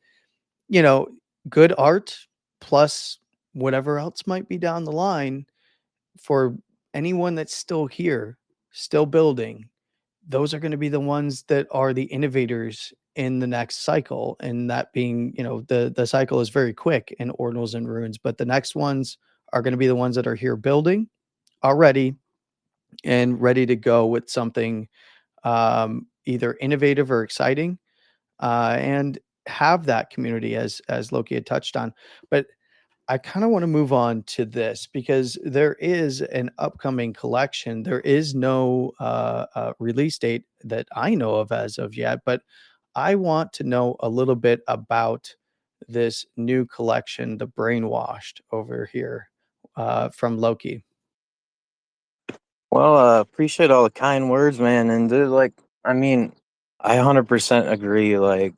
[SPEAKER 2] you know, good art plus whatever else might be down the line, for anyone that's still here, still building, those are going to be the ones that are the innovators in the next cycle. And that being, the cycle is very quick in ordinals and runes, but the next ones are going to be the ones that are here building already and ready to go with something, either innovative or exciting, and have that community, as Loki had touched on. But I kind of want to move on to this because there is an upcoming collection. There is no release date that I know of as of yet, but I want to know a little bit about this new collection, the Brainwashed, over here, from Loki.
[SPEAKER 3] Well, appreciate all the kind words, man. And dude, like, I mean, I 100% agree. Like,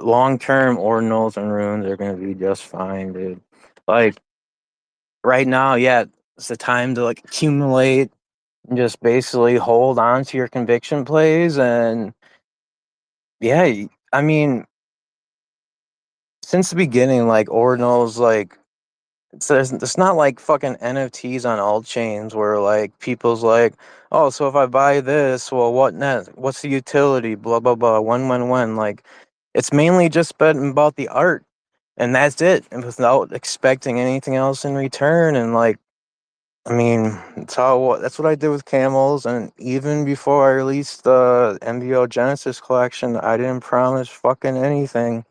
[SPEAKER 3] long term, ordinals and runes are gonna be just fine, dude. Like, right now, yeah, it's the time to like accumulate and just basically hold on to your conviction plays. And yeah, I mean, since the beginning, like ordinals, like it's not like fucking NFTs on alt chains where like people's like, oh, so if I buy this, well, what next? What's the utility? Blah blah blah. When? Like, it's mainly just been about the art, and that's it, and without expecting anything else in return. And like, I mean, that's what I did with camels, and even before I released the MBO Genesis collection, I didn't promise fucking anything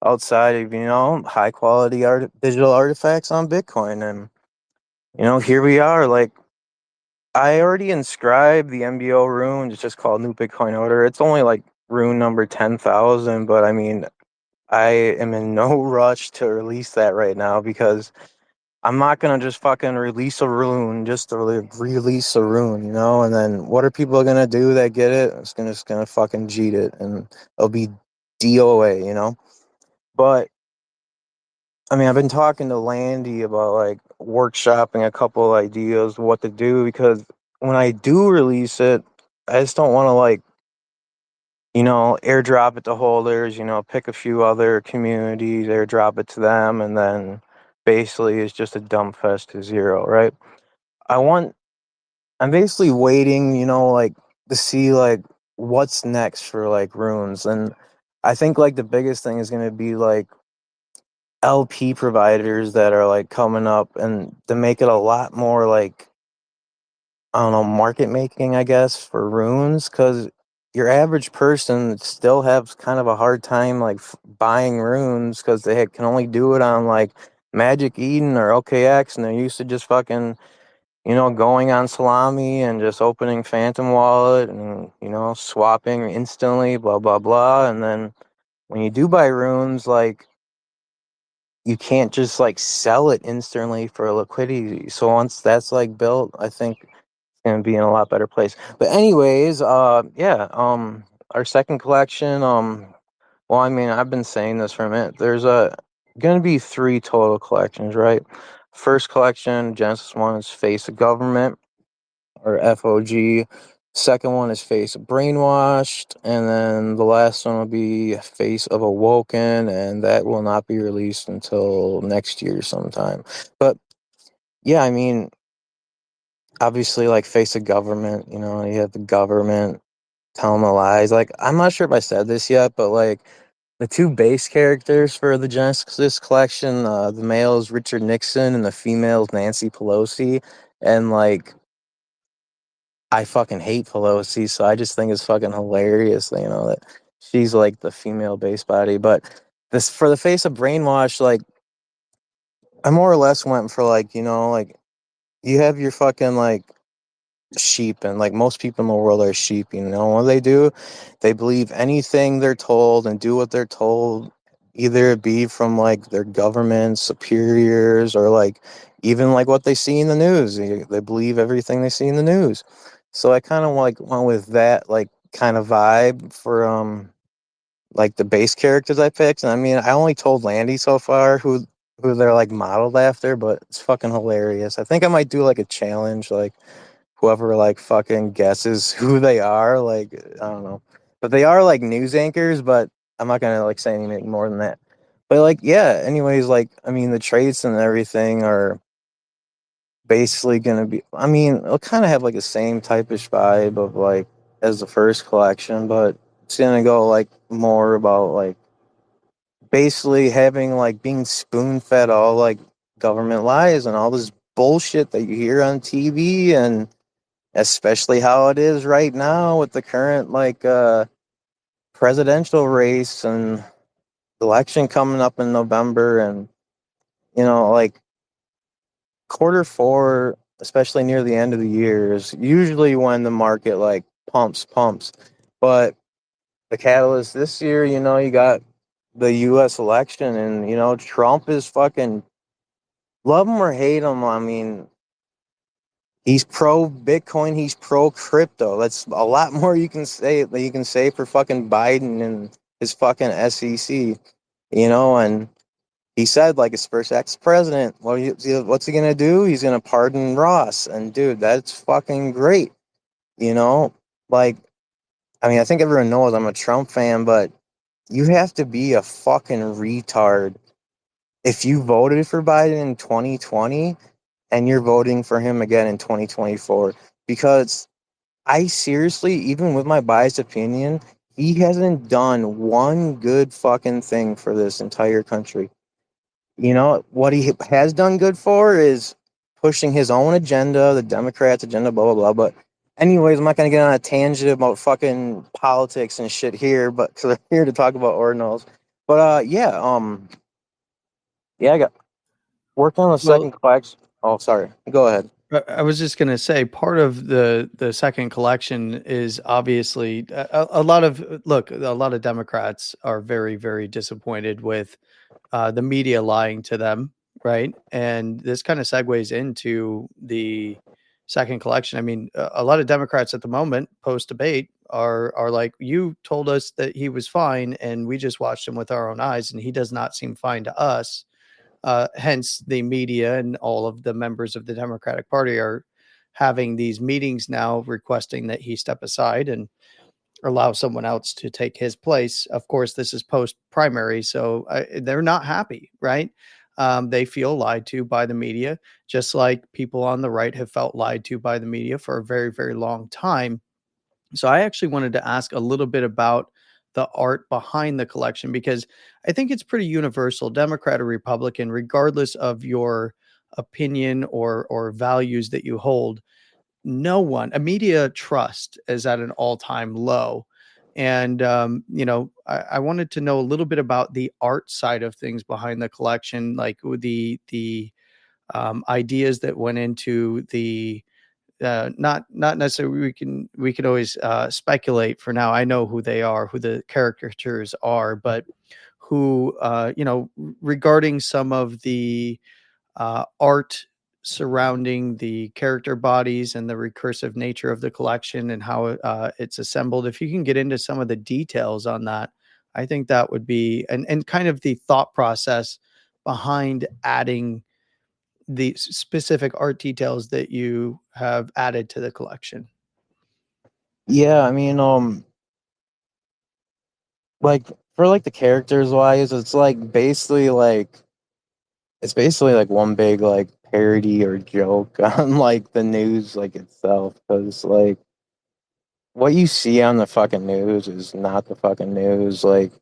[SPEAKER 3] outside of high quality digital artifacts on Bitcoin. And here we are. Like, I already inscribed the MBO rune. It's just called New Bitcoin Order. It's only like rune number 10,000, but I mean, I am in no rush to release that right now because I'm not gonna just fucking release a rune just to release a rune, and then what are people gonna do that get it? It's gonna fucking cheat it, and it'll be DOA. But I mean, I've been talking to Landy about like workshopping a couple ideas what to do, because when I do release it, I just don't want to like, airdrop it to holders, pick a few other communities, airdrop it to them, and then basically it's just a dump fest to zero, right? I want, I'm basically waiting, like to see like what's next for like runes. And I think like the biggest thing is going to be like LP providers that are like coming up, and to make it a lot more like, I don't know, market making, I guess, for runes, because your average person still has kind of a hard time like buying runes because they can only do it on like Magic Eden or OKX, and they're used to just fucking going on Salami and just opening Phantom Wallet and swapping instantly, blah blah blah. And then when you do buy runes, like, you can't just like sell it instantly for liquidity. So once that's like built, I think it's gonna be in a lot better place. But anyways, yeah, our second collection, well, I mean, I've been saying this for a minute. There's going to be 3 total collections, right? First collection, Genesis 1, is Face of Government, or FOG. Second one is Face of Brainwashed, and then the last one will be Face of Awoken, and that will not be released until next year sometime. But yeah, I mean, obviously, like Face of Government, you know, you have the government telling the lies. Like, I'm not sure if I said this yet, but like the 2 base characters for the Genesis collection, the male is Richard Nixon and the female is Nancy Pelosi, and like I fucking hate Pelosi, so I just think it's fucking hilarious, you know, that she's like the female base body. But this for the Face of Brainwash, like I more or less went for like, you know, like you have your fucking like sheep, and like most people in the world are sheep, you know what they do? They believe anything they're told and do what they're told, either it be from like their government superiors or like even like what they see in the news. They believe everything they see in the news. So I kind of like went with that like kind of vibe for like the base characters I picked. And I mean, I only told Landy so far who they're like modeled after, but it's fucking hilarious. I think I might do like a challenge, like whoever like fucking guesses who they are, like I don't know, but they are like news anchors. But I'm not gonna like say anything more than that. But like yeah, anyways, like I mean the traits and everything are basically gonna be. I mean it'll kind of have like the same typish vibe of like as the first collection, but it's gonna go like more about like basically having like being spoon fed all like government lies and all this bullshit that you hear on TV, and especially how it is right now with the current like presidential race and election coming up in November. And you know like Q4, especially near the end of the year, is usually when the market like pumps. But the catalyst this year, you know, you got the US election, and you know Trump is fucking, love him or hate him, I mean he's pro Bitcoin. He's pro crypto. That's a lot more you can say that you can say for fucking Biden and his fucking SEC, you know. And he said like his first ex-president, what's he gonna do? He's gonna pardon Ross. And dude, that's fucking great. You know, like I mean, I think everyone knows I'm a Trump fan, but you have to be a fucking retard if you voted for Biden in 2020 and you're voting for him again in 2024, because I seriously, even with my biased opinion, he hasn't done one good fucking thing for this entire country. You know, what he has done good for is pushing his own agenda, the Democrats' agenda, blah, blah, blah. But, anyways, I'm not going to get on a tangent about fucking politics and shit here, but because I'm here to talk about ordinals. But, yeah, I got working on the
[SPEAKER 2] Well,
[SPEAKER 3] second collection. Oh, sorry. Go ahead.
[SPEAKER 2] I was just going to say part of the second collection is obviously a lot of look. A lot of Democrats are very disappointed with the media lying to them, right? And this kind of segues into the second collection. I mean, a lot of Democrats at the moment, post debate, are like, you told us that he was fine, and we just watched him with our own eyes, and he does not seem fine to us. Hence, the media and all of the members of the Democratic Party are having these meetings now requesting that he step aside and allow someone else to take his place. Of course, this is post primary, so they're not happy, right? They feel lied to by the media, just like people on the right have felt lied to by the media for a very long time. So I actually wanted to ask a little bit about the art behind the collection, because I think it's pretty universal, Democrat or Republican, regardless of your opinion or values that you hold. No one, a media trust is at an all-time low. And I wanted to know a little bit about the art side of things behind the collection, like with the ideas that went into the not necessarily, we can always speculate. For now, I know who they are, who the caricatures are, but who regarding some of the art surrounding the character bodies and the recursive nature of the collection and how it's assembled. If you can get into some of the details on that, I think that would be, and kind of the thought process behind adding the specific art details that you have added to the collection?
[SPEAKER 3] Yeah, I mean, like for like the characters wise, it's basically like one big like parody or joke on like the news like itself, because like what you see on the fucking news is not the fucking news. Like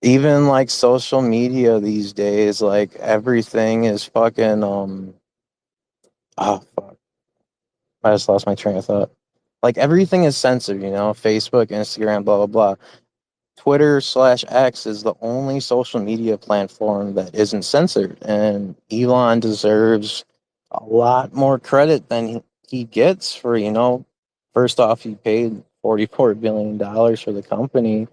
[SPEAKER 3] even like social media these days, like everything is fucking oh fuck, I just lost my train of thought. Like everything is censored, Facebook, Instagram, blah blah blah. Twitter/X is the only social media platform that isn't censored, and Elon deserves a lot more credit than he gets for, first off, he paid $44 billion for the company,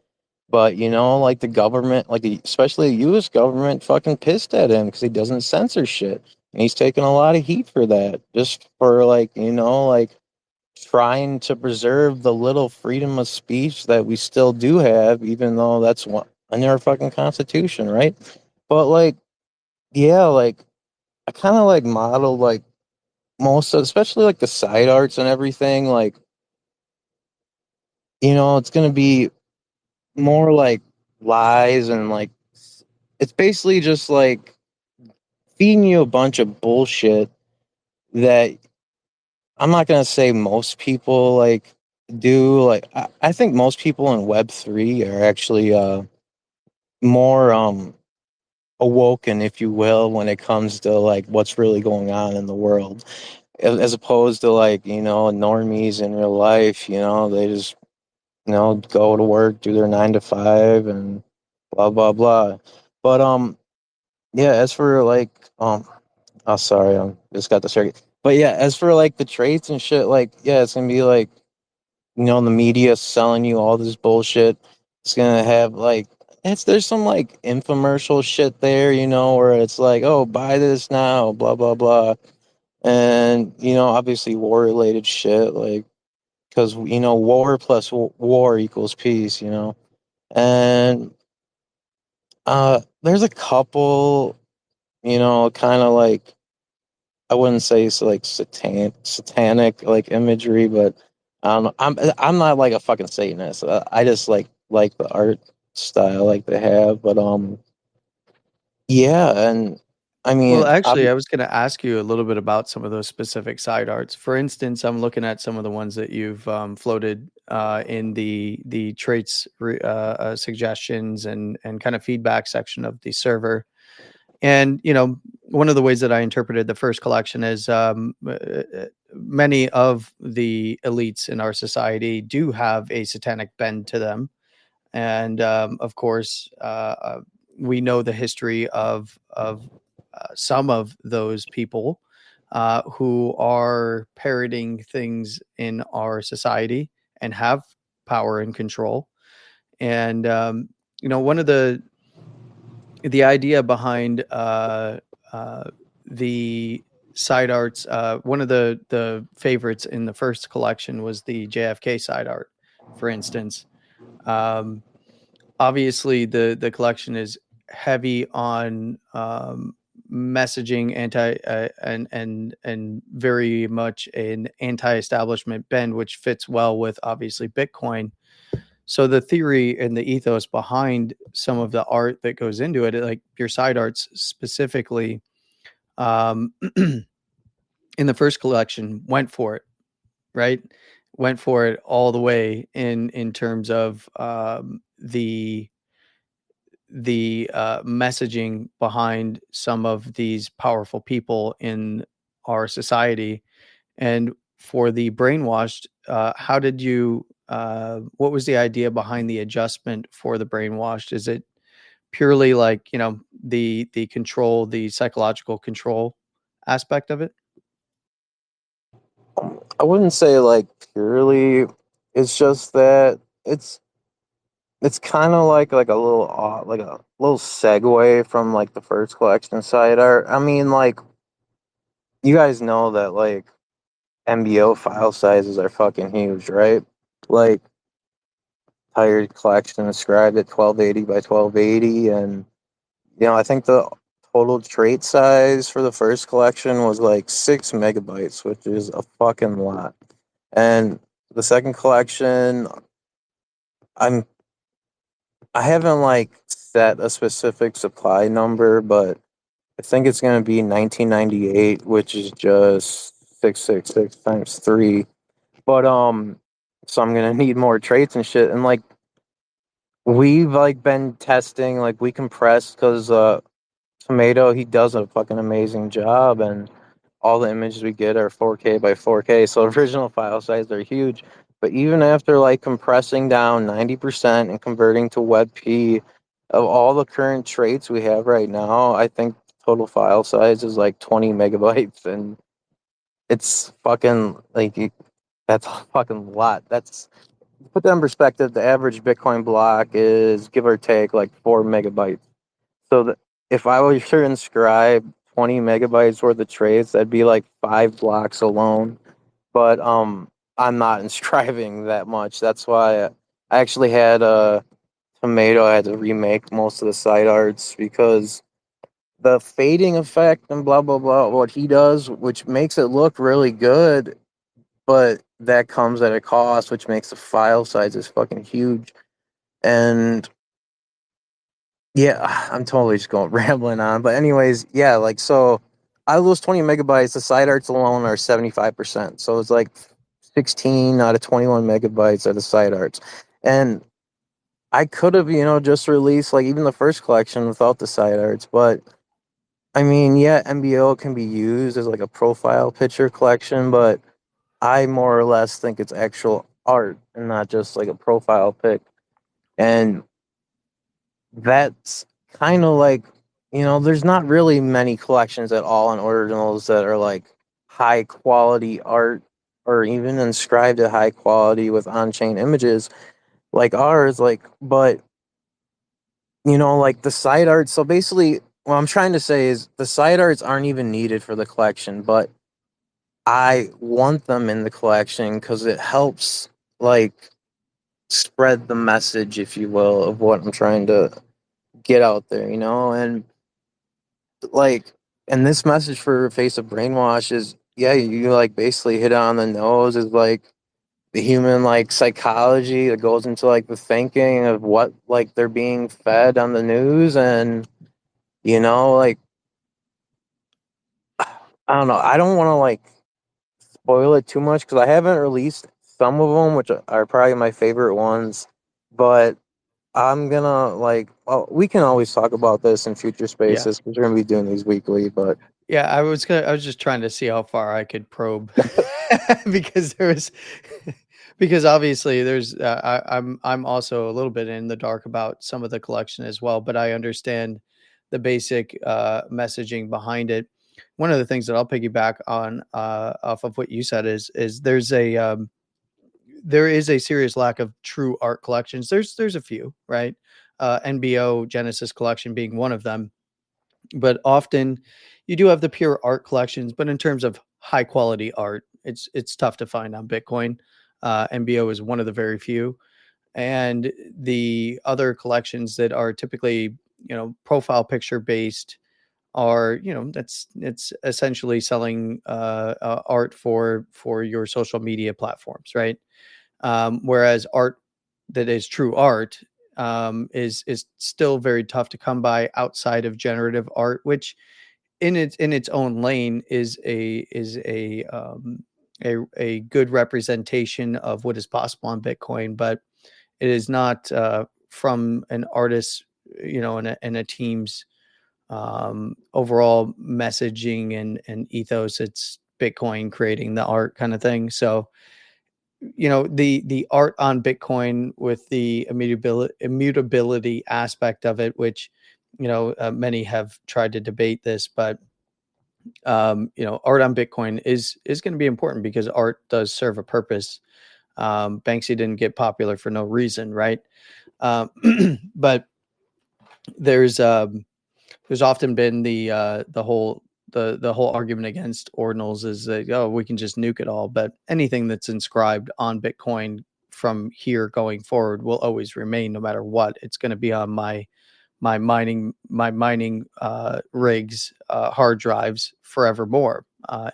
[SPEAKER 3] but like the government, especially the U.S. government, fucking pissed at him because he doesn't censor shit, and he's taking a lot of heat for that, just for like trying to preserve the little freedom of speech that we still do have, even though that's one in our fucking constitution, right? But like, yeah, like I kind of like modeled like most of, especially like the side arts and everything. Like, it's gonna be more like lies and like it's basically just like feeding you a bunch of bullshit that I'm not gonna say most people like do. Like I think most people in Web3 are actually more awoken, if you will, when it comes to like what's really going on in the world, as opposed to like normies in real life. They just go to work, do their 9 to 5, and blah blah blah. But yeah, as for like oh sorry, I just got distracted. But yeah, as for like the traits and shit, like yeah, it's gonna be like the media selling you all this bullshit. It's gonna have like there's some like infomercial shit there, where it's like, oh, buy this now, blah blah blah, and obviously war related shit, like because war plus war equals peace, and there's a couple, kind of like I wouldn't say it's like satanic like imagery, but I don't know. I'm not like a fucking Satanist. I just like the art style like they have, but yeah, and I
[SPEAKER 2] Well,
[SPEAKER 3] mean,
[SPEAKER 2] actually, I was going to ask you a little bit about some of those specific side arts. For instance, I'm looking at some of the ones that you've floated in the traits suggestions and kind of feedback section of the server. And one of the ways that I interpreted the first collection is many of the elites in our society do have a satanic bend to them, and of course, we know the history of some of those people who are parroting things in our society and have power and control. And one of the idea behind the side arts, one of the favorites in the first collection was the JFK side art, for instance. Um, Obviously, the collection is heavy on messaging and very much an anti-establishment bend, which fits well with obviously Bitcoin. So the theory and the ethos behind some of the art that goes into it, like your side arts specifically, um, in the first collection, went for it, right? Went for it all the way in terms of the messaging behind some of these powerful people in our society. And for the brainwashed, how did you? What was the idea behind the adjustment for the brainwashed? Is it purely like the control, the psychological control aspect of it?
[SPEAKER 3] I wouldn't say like purely. It's just that it's kind of like a little like a little segue from like the first collection side art. I mean, like you guys know that like MBO file sizes are fucking huge, right? Like entire collection described at 1280 by 1280, and I think the total trait size for the first collection was like 6 MB, which is a fucking lot. And the second collection, I'm I haven't like set a specific supply number, but I think it's gonna be 1998, which is just 666 times 3. But so I'm gonna need more traits and shit. And like we've like been testing, like we compressed because Tomato, he does a fucking amazing job, and all the images we get are 4K by 4K, so original file size are huge. But even after like compressing down 90% and converting to WebP, of all the current traits we have right now, I think total file size is like 20 megabytes, and it's fucking like that's a fucking lot. That's put that in perspective. The average Bitcoin block is give or take like 4 MB. So if I were to inscribe 20 megabytes worth of traits, that'd be like 5 blocks alone. But I'm not inscribing that much. That's why I actually had a Tomato. I had to remake most of the side arts because the fading effect and blah blah blah what he does, which makes it look really good, but that comes at a cost, which makes the file sizes fucking huge. And yeah, I'm totally just going rambling on. But anyways, yeah, like so out of those 20 megabytes, the side arts alone are 75%. So it's like 16 out of 21 megabytes are the side arts. And I could have, just released like even the first collection without the side arts, but I mean, yeah, MBO can be used as like a profile picture collection, but I more or less think it's actual art and not just like a profile pic. And that's kind of like, there's not really many collections at all on ordinals that are like high quality art or even inscribed at high quality with on-chain images like ours. Like, but like the side art. So basically, what I'm trying to say is the side arts aren't even needed for the collection, but I want them in the collection because it helps like spread the message, if you will, of what I'm trying to get out there, and like, and this message for Face of Brainwash is, yeah, you like basically hit it on the nose, is like the human like psychology that goes into like the thinking of what like they're being fed on the news. And like, I don't know, I don't want to like spoil it too much because I haven't released some of them, which are probably my favorite ones, but I'm gonna like. Oh, we can always talk about this in future spaces because we're gonna be doing these weekly. But
[SPEAKER 2] yeah, I was just trying to see how far I could probe because because obviously there's I'm also a little bit in the dark about some of the collection as well, but I understand the basic messaging behind it. One of the things that I'll piggyback on off of what you said is there is a serious lack of true art collections. There's a few, right? NBO Genesis collection being one of them, but often you do have the pure art collections. But in terms of high quality art, it's tough to find on Bitcoin. NBO is one of the very few, and the other collections that are typically profile picture based are it's essentially selling art for your social media platforms, right? Whereas art that is true art is still very tough to come by outside of generative art, which in its own lane is a good representation of what is possible on Bitcoin, but it is not from an artist, in a team's overall messaging and ethos. It's Bitcoin creating the art kind of thing. So the art on Bitcoin with the immutability aspect of it, which many have tried to debate this, but art on Bitcoin is going to be important because art does serve a purpose. Banksy didn't get popular for no reason, right? But there's often been the whole argument against ordinals is that, oh, we can just nuke it all, but anything that's inscribed on Bitcoin from here going forward will always remain no matter what. It's going to be on my my mining rigs, hard drives forevermore,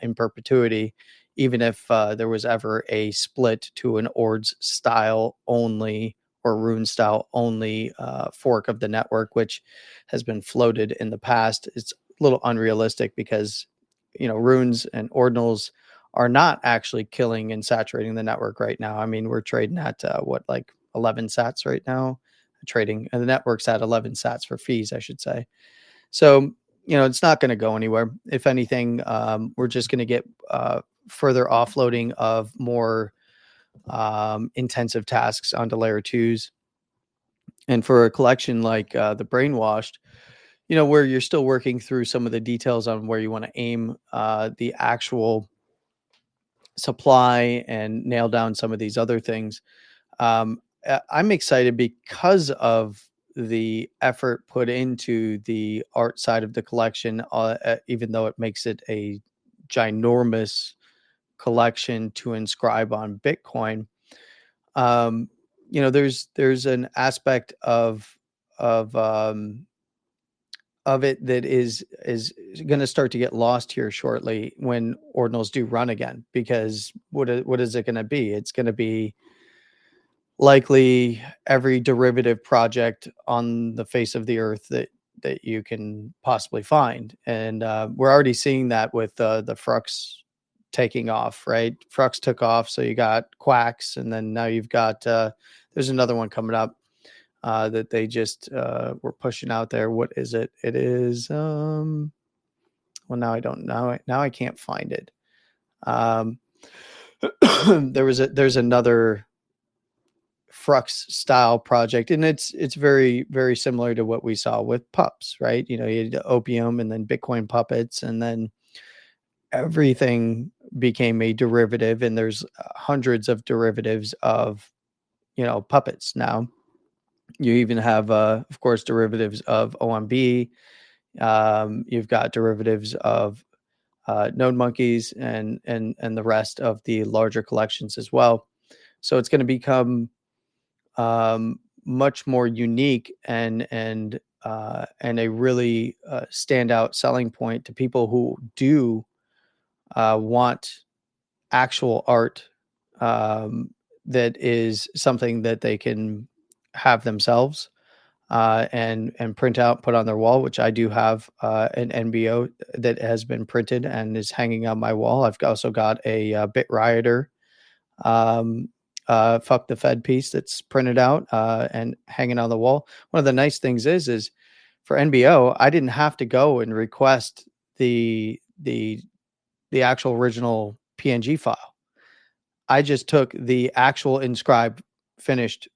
[SPEAKER 2] in perpetuity, even if there was ever a split to an ords style only or rune style only fork of the network, which has been floated in the past. It's a little unrealistic because runes and ordinals are not actually killing and saturating the network right now. I mean, we're trading at like 11 sats right now, trading, and the network's at 11 sats for fees, I should say. So, it's not going to go anywhere. If anything, we're just going to get further offloading of more intensive tasks onto layer twos. And for a collection like the Brainwashed, where you're still working through some of the details on where you want to aim the actual supply and nail down some of these other things. I'm excited because of the effort put into the art side of the collection, even though it makes it a ginormous collection to inscribe on Bitcoin. There's an aspect of it that is going to start to get lost here shortly when ordinals do run again, because what is it going to be? It's going to be likely every derivative project on the face of the earth that you can possibly find, and we're already seeing that with the Frux taking off. Right, Frux took off, so you got Quacks, and then now you've got there's another one coming up that they just were pushing out there. What is it? It is well, now I don't know. Now I can't find it. There's another Frux style project, and it's very, very similar to what we saw with pups, right? You had opium and then Bitcoin puppets, and then everything became a derivative, and there's hundreds of derivatives of puppets now. You even have of course derivatives of OMB. You've got derivatives of node monkeys and the rest of the larger collections as well. So it's going to become much more unique and a really standout selling point to people who do want actual art that is something that they can have themselves and print out, put on their wall, which I do have an NBO that has been printed and is hanging on my wall. I've also got a Bit Rioter fuck the Fed piece that's printed out and hanging on the wall. One of the nice things is for NBO, I didn't have to go and request the actual original PNG file. I just took the actual inscribed finished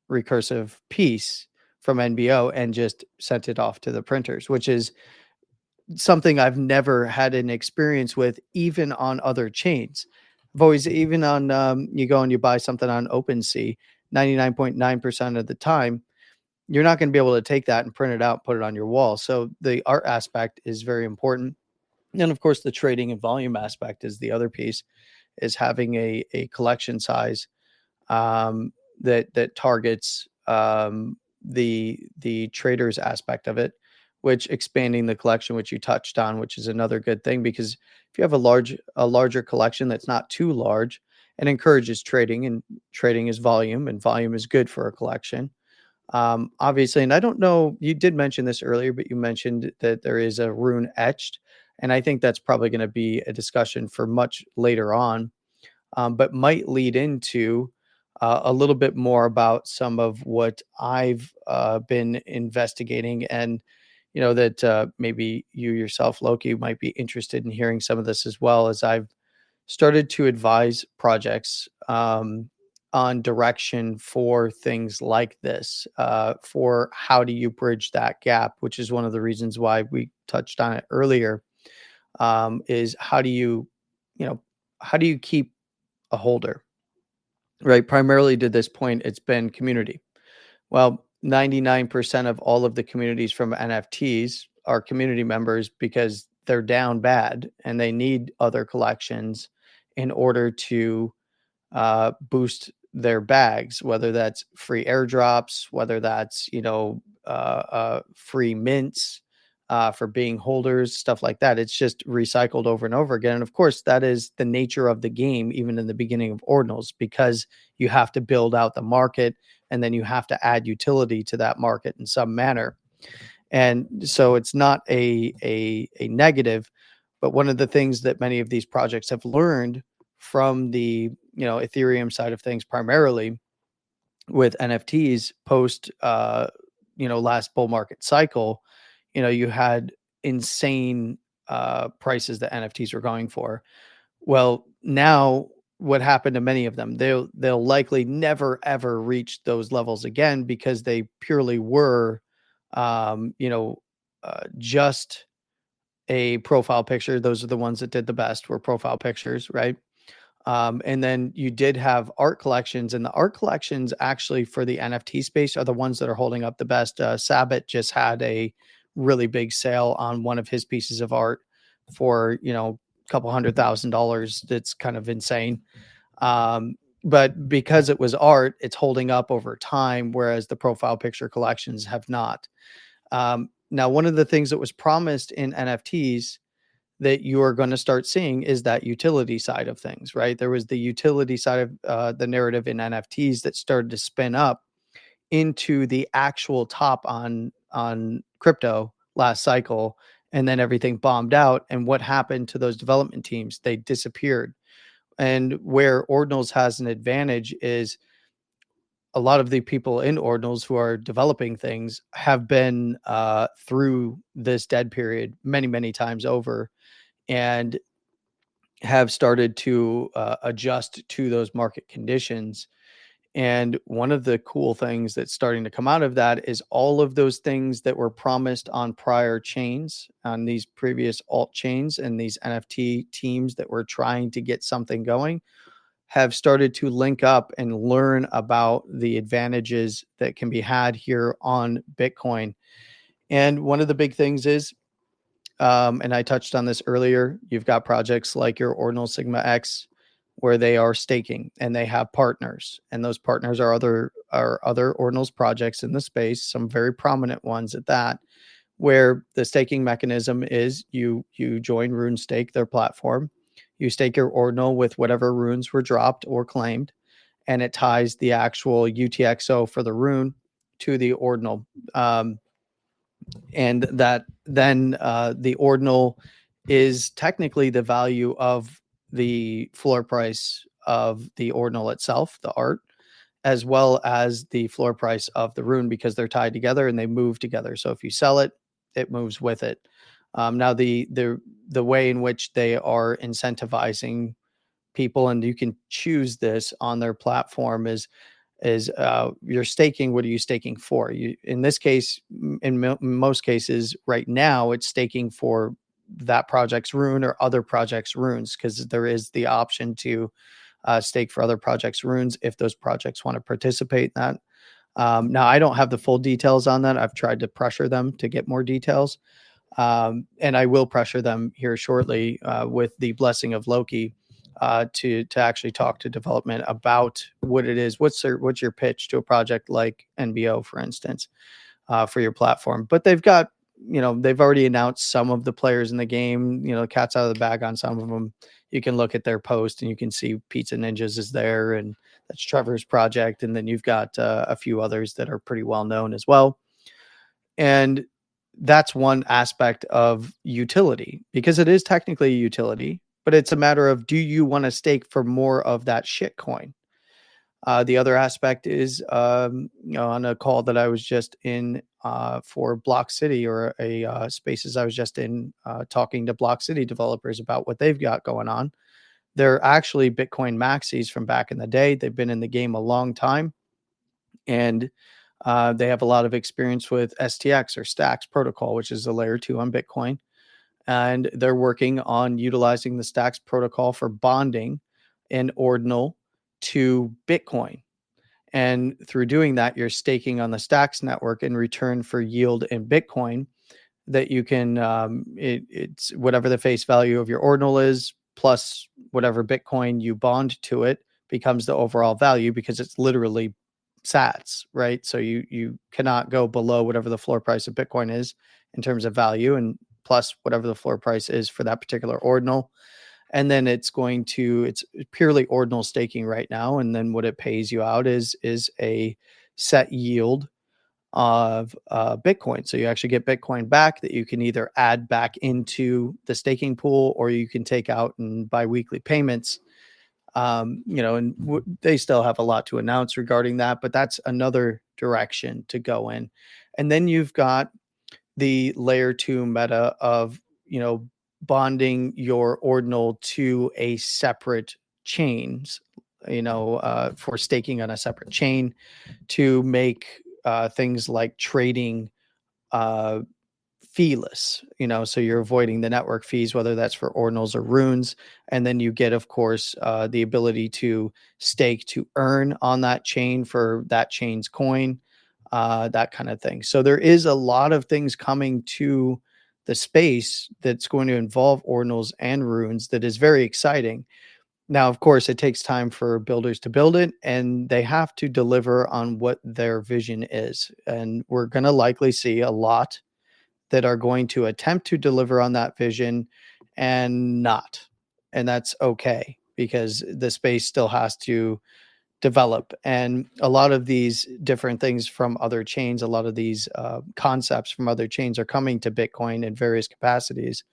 [SPEAKER 2] recursive piece from NBO and just sent it off to the printers, which is something I've never had an experience with, even on other chains. I've always, even on, you go and you buy something on OpenSea, 99.9% of the time, you're not going to be able to take that and print it out, put it on your wall. So the art aspect is very important. And of course, the trading and volume aspect is the other piece, is having a collection size that targets the traders aspect of it, which expanding the collection, which you touched on, which is another good thing, because if you have a larger collection that's not too large, and encourages trading, and trading is volume, and volume is good for a collection. Obviously, and I don't know, you did mention this earlier, but you mentioned that there is a rune etched, and I think that's probably going to be a discussion for much later on, but might lead into a little bit more about some of what I've been investigating, and that maybe you yourself, Loki, might be interested in hearing some of this as well, as I've started to advise projects on direction for things like this, for how do you bridge that gap, which is one of the reasons why we touched on it earlier, is how do you keep a holder, right? Primarily to this point, it's been community. Well, 99% of all of the communities from NFTs are community members because they're down bad and they need other collections in order to boost their bags, whether that's free airdrops, whether that's, free mints for being holders, stuff like that. It's just recycled over and over again. And of course, that is the nature of the game, even in the beginning of ordinals, because you have to build out the market and then you have to add utility to that market in some manner. And so it's not a negative, but one of the things that many of these projects have learned from the Ethereum side of things, primarily with NFTs post last bull market cycle, you had insane prices that NFTs were going for. Well, now what happened to many of them, they'll likely never ever reach those levels again, because they purely were just a profile picture. Those are the ones that did the best, were profile pictures, right? And then you did have art collections, and the art collections actually for the NFT space are the ones that are holding up the best. Sabbath just had a really big sale on one of his pieces of art for, a couple $100,000. That's kind of insane. But because it was art, it's holding up over time, whereas the profile picture collections have not. Now, one of the things that was promised in NFTs that you are going to start seeing is that utility side of things, right? There was the utility side of the narrative in NFTs that started to spin up into the actual top on crypto last cycle, and then everything bombed out. And what happened to those development teams? They disappeared. And where Ordinals has an advantage is a lot of the people in Ordinals who are developing things have been through this dead period many, many times over, and have started to adjust to those market conditions. And one of the cool things that's starting to come out of that is all of those things that were promised on prior chains, on these previous alt chains, and these NFT teams that were trying to get something going, have started to link up and learn about the advantages that can be had here on Bitcoin. And one of the big things is, and I touched on this earlier, you've got projects like your Ordinal Sigma X, where they are staking and they have partners, and those partners are other Ordinals projects in the space, some very prominent ones at that, where the staking mechanism is you join RuneStake, their platform, you stake your Ordinal with whatever runes were dropped or claimed, and it ties the actual UTXO for the rune to the Ordinal. And that then the Ordinal is technically the value of the floor price of the Ordinal itself, the art, as well as the floor price of the rune, because they're tied together and they move together. So if you sell it, it moves with it. Now the way in which they are incentivizing people, and you can choose this on their platform, is you're staking. What are you staking for? You, in this case, in most cases right now, it's staking for that project's rune or other projects' runes, because there is the option to stake for other projects' runes if those projects want to participate in that. Now, I don't have the full details on that. I've tried to pressure them to get more details, and I will pressure them here shortly with the blessing of Loki to actually talk to development about what it is. What's your pitch to a project like NBO, for instance, for your platform? But they've got, they've already announced some of the players in the game. Cat's out of the bag on some of them. You can look at their post and you can see Pizza Ninjas is there, and that's Trevor's project. And then you've got a few others that are pretty well known as well. And that's one aspect of utility, because it is technically a utility, but it's a matter of, do you want to stake for more of that shit coin? The other aspect is, on a call that I was just in for Block City, or a spaces I was just in talking to Block City developers about what they've got going on. They're actually Bitcoin maxis from back in the day. They've been in the game a long time, and they have a lot of experience with STX, or Stacks protocol, which is a layer 2 on Bitcoin. And they're working on utilizing the Stacks protocol for bonding an ordinal to Bitcoin. And through doing that, you're staking on the Stacks network in return for yield in Bitcoin that you can, it's whatever the face value of your ordinal is, plus whatever Bitcoin you bond to it becomes the overall value, because it's literally sats, right? So you cannot go below whatever the floor price of Bitcoin is in terms of value, and plus whatever the floor price is for that particular ordinal. And then it's purely ordinal staking right now. And then what it pays you out is a set yield of Bitcoin. So you actually get Bitcoin back that you can either add back into the staking pool, or you can take out in biweekly payments. And they still have a lot to announce regarding that, but that's another direction to go in. And then you've got the layer 2 meta of, bonding your ordinal to a separate chains, for staking on a separate chain to make things like trading uh, feeless, so you're avoiding the network fees, whether that's for ordinals or runes. And then you get, of course, the ability to stake to earn on that chain for that chain's coin, that kind of thing. So there is a lot of things coming to the space that's going to involve ordinals and runes that is very exciting. Now, of course, it takes time for builders to build it, and they have to deliver on what their vision is. And we're going to likely see a lot that are going to attempt to deliver on that vision and not. And that's okay, because the space still has to develop. And a lot of these different things from other chains, a lot of these concepts from other chains are coming to Bitcoin in various capacities.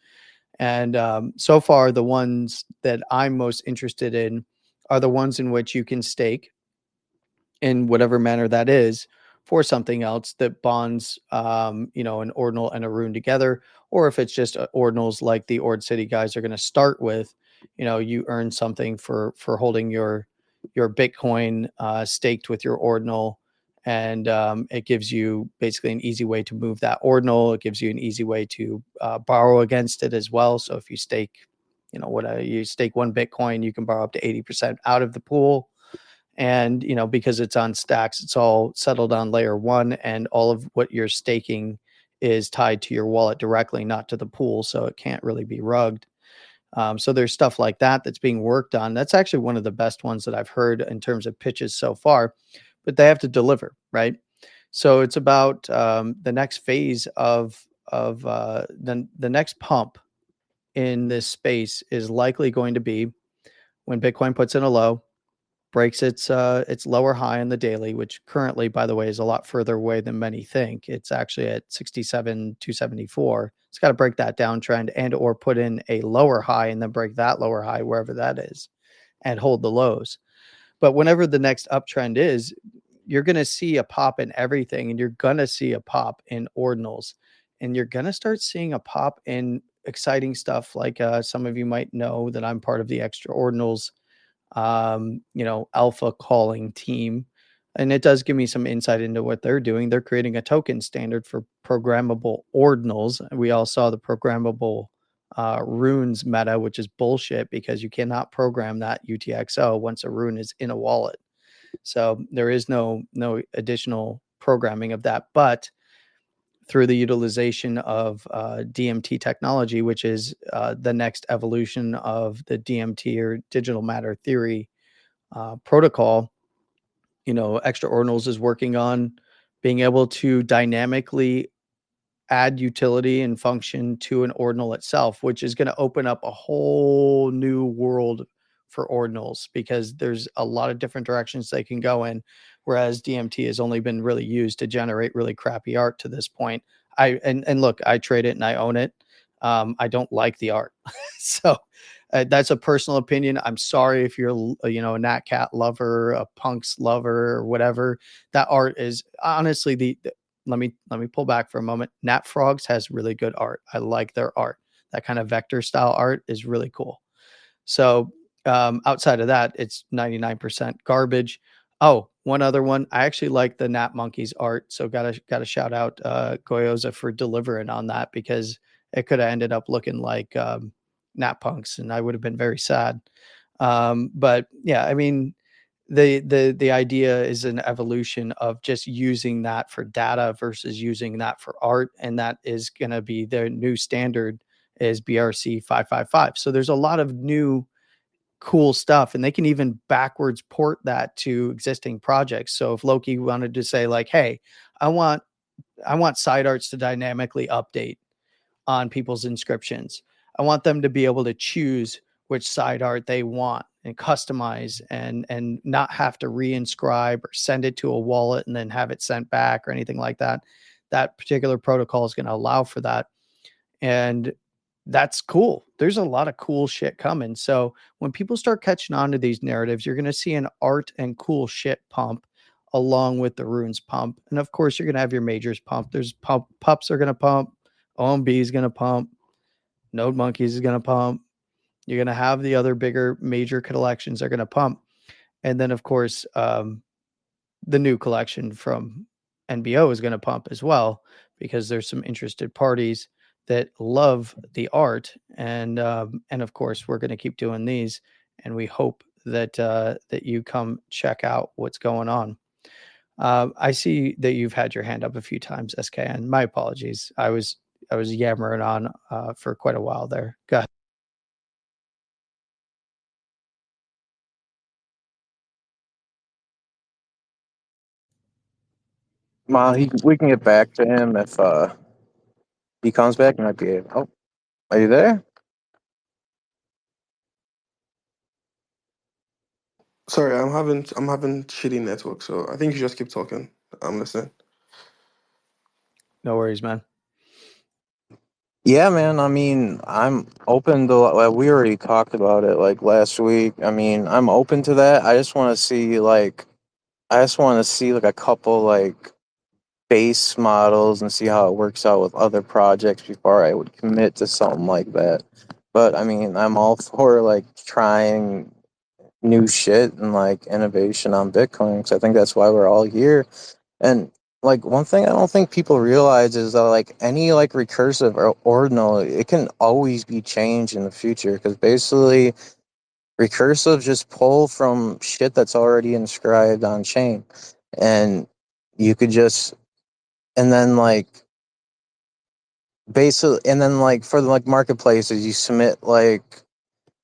[SPEAKER 2] And so far, the ones that I'm most interested in are the ones in which you can stake in whatever manner that is for something else that bonds, an ordinal and a rune together. Or if it's just ordinals like the Ord City guys are going to start with, you earn something for holding your Bitcoin staked with your ordinal. And it gives you basically an easy way to move that ordinal. It gives you an easy way to borrow against it as well. So if you stake, you stake 1 Bitcoin, you can borrow up to 80% out of the pool. And, because it's on stacks, it's all settled on layer 1, and all of what you're staking is tied to your wallet directly, not to the pool. So it can't really be rugged. So there's stuff like that that's being worked on. That's actually one of the best ones that I've heard in terms of pitches so far, but they have to deliver, right? So it's about the next phase of the next pump in this space is likely going to be when Bitcoin puts in a low, breaks its lower high on the daily, which currently, by the way, is a lot further away than many think. It's actually at 67,274. It's got to break that downtrend and or put in a lower high and then break that lower high wherever that is and hold the lows. But whenever the next uptrend is, you're going to see a pop in everything, and you're going to see a pop in ordinals, and you're going to start seeing a pop in exciting stuff like some of you might know that I'm part of the Extra Ordinals alpha calling team. And it does give me some insight into what they're doing. They're creating a token standard for programmable ordinals. We all saw the programmable runes meta, which is bullshit because you cannot program that UTXO once a rune is in a wallet. So there is no additional programming of that. But through the utilization of DMT technology, which is the next evolution of the DMT or digital matter theory protocol, Extra Ordinals is working on being able to dynamically add utility and function to an ordinal itself, which is going to open up a whole new world for ordinals, because there's a lot of different directions they can go in, whereas DMT has only been really used to generate really crappy art to this point. And look, I trade it and I own it. I don't like the art. So that's a personal opinion. I'm sorry if you're a Nat Cat lover, a Punks lover, or whatever. That art is honestly let me pull back for a moment. Nat Frogs has really good art. I like their art. That kind of vector style art is really cool. So outside of that, it's 99% garbage. Oh, one other one. I actually like the Nat Monkeys art. So gotta shout out Goyoza for delivering on that, because it could have ended up looking like Nat Punks, and I would have been very sad. But yeah, I mean, the idea is an evolution of just using that for data versus using that for art, and that is going to be their new standard is BRC 555. So there's a lot of new cool stuff, and they can even backwards port that to existing projects. So if Loki wanted to say like, hey, I want side arts to dynamically update on people's inscriptions. I want them to be able to choose which side art they want and customize and not have to reinscribe or send it to a wallet and then have it sent back or anything like that. That particular protocol is going to allow for that. And that's cool. There's a lot of cool shit coming. So when people start catching on to these narratives, you're going to see an art and cool shit pump along with the runes pump. And of course, you're going to have your majors pump. There's pups are going to pump. OMB is going to pump. Node Monkeys is going to pump. You're going to have the other bigger major collections are going to pump. And then, of course, the new collection from NBO is going to pump as well, because there's some interested parties that love the art. And of course, we're going to keep doing these. And we hope that that you come check out what's going on. I see that you've had your hand up a few times, SKN. My apologies. I was yammering on for quite a while there. Go ahead.
[SPEAKER 3] Well, we can get back to him if he comes back. He might be able. Oh, are you there?
[SPEAKER 4] Sorry, I'm having shitty network, so I think you just keep talking. I'm listening.
[SPEAKER 2] No worries, man.
[SPEAKER 3] Yeah, man. I mean, I'm open to. We already talked about it like last week. I mean, I'm open to that. I just want to see like a couple like base models and see how it works out with other projects before I would commit to something like that. But I mean, I'm all for like trying new shit and like innovation on Bitcoin, because I think that's why we're all here. And like one thing I don't think people realize is that like any like recursive or ordinal, it can always be changed in the future, because basically recursive just pull from shit that's already inscribed on chain, and you could just and then like basically and then like for the like marketplaces you submit like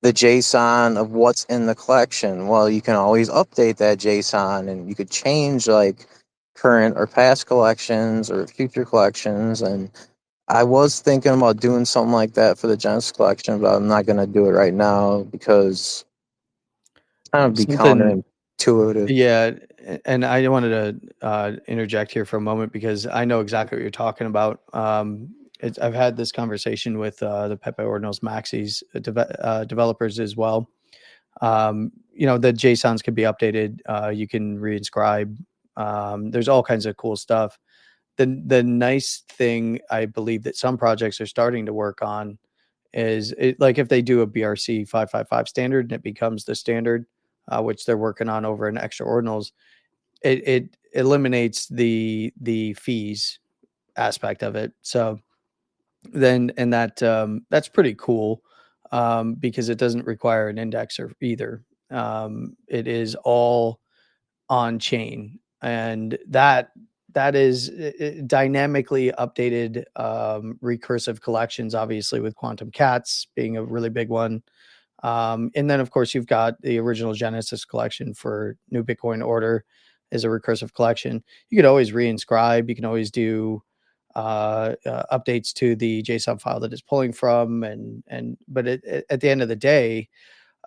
[SPEAKER 3] the JSON of what's in the collection. Well, you can always update that JSON, and you could change like current or past collections or future collections. And I was thinking about doing something like that for the Genesis collection, but I'm not going to do it right now because it's kind of be
[SPEAKER 2] Something,
[SPEAKER 3] counterintuitive.
[SPEAKER 2] yeah. And I wanted to interject here for a moment, because I know exactly what you're talking about. I've had this conversation with the Pepe Ordinals Maxis developers as well. You know, the JSONs can be updated. You can reinscribe. There's all kinds of cool stuff. The nice thing I believe that some projects are starting to work on is like if they do a BRC 555 standard and it becomes the standard, which they're working on over in extra ordinals, it eliminates the fees aspect of it. So then, and that's pretty cool, because it doesn't require an indexer either. It is all on chain, and that is dynamically updated recursive collections, obviously with quantum cats being a really big one. And then of course you've got the original Genesis collection for New Bitcoin Order is a recursive collection. You could always reinscribe. You can always do updates to the JSON file that it's pulling from, but at the end of the day,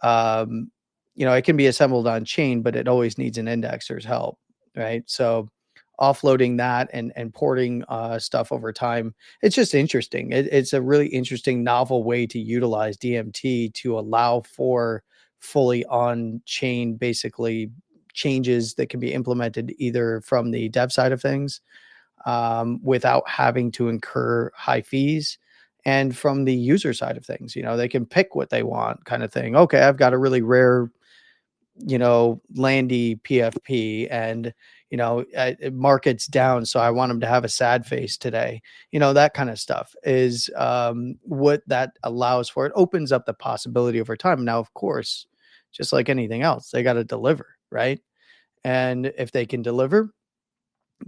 [SPEAKER 2] um, you know, it can be assembled on chain, but it always needs an indexer's help, right? So offloading that and porting stuff over time, it's just interesting. It's a really interesting, novel way to utilize DMT to allow for fully on chain, basically changes that can be implemented either from the dev side of things, without having to incur high fees. And from the user side of things, you know, they can pick what they want, kind of thing. Okay, I've got a really rare, you know, Landy PFP, and you know, market's down, so I want them to have a sad face today. You know, that kind of stuff is what that allows for. It opens up the possibility over time. Now, of course, just like anything else, they got to deliver, right? And if they can deliver,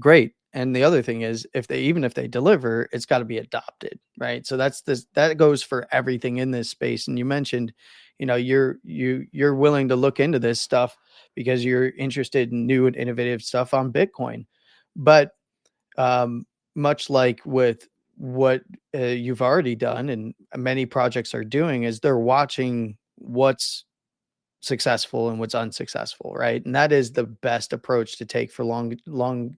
[SPEAKER 2] great. And the other thing is, even if they deliver, it's got to be adopted, right? So that goes for everything in this space. And you mentioned, you're willing to look into this stuff because you're interested in new and innovative stuff on Bitcoin. But much like with what you've already done and many projects are doing, is they're watching what's successful and what's unsuccessful, right? And that is the best approach to take for long.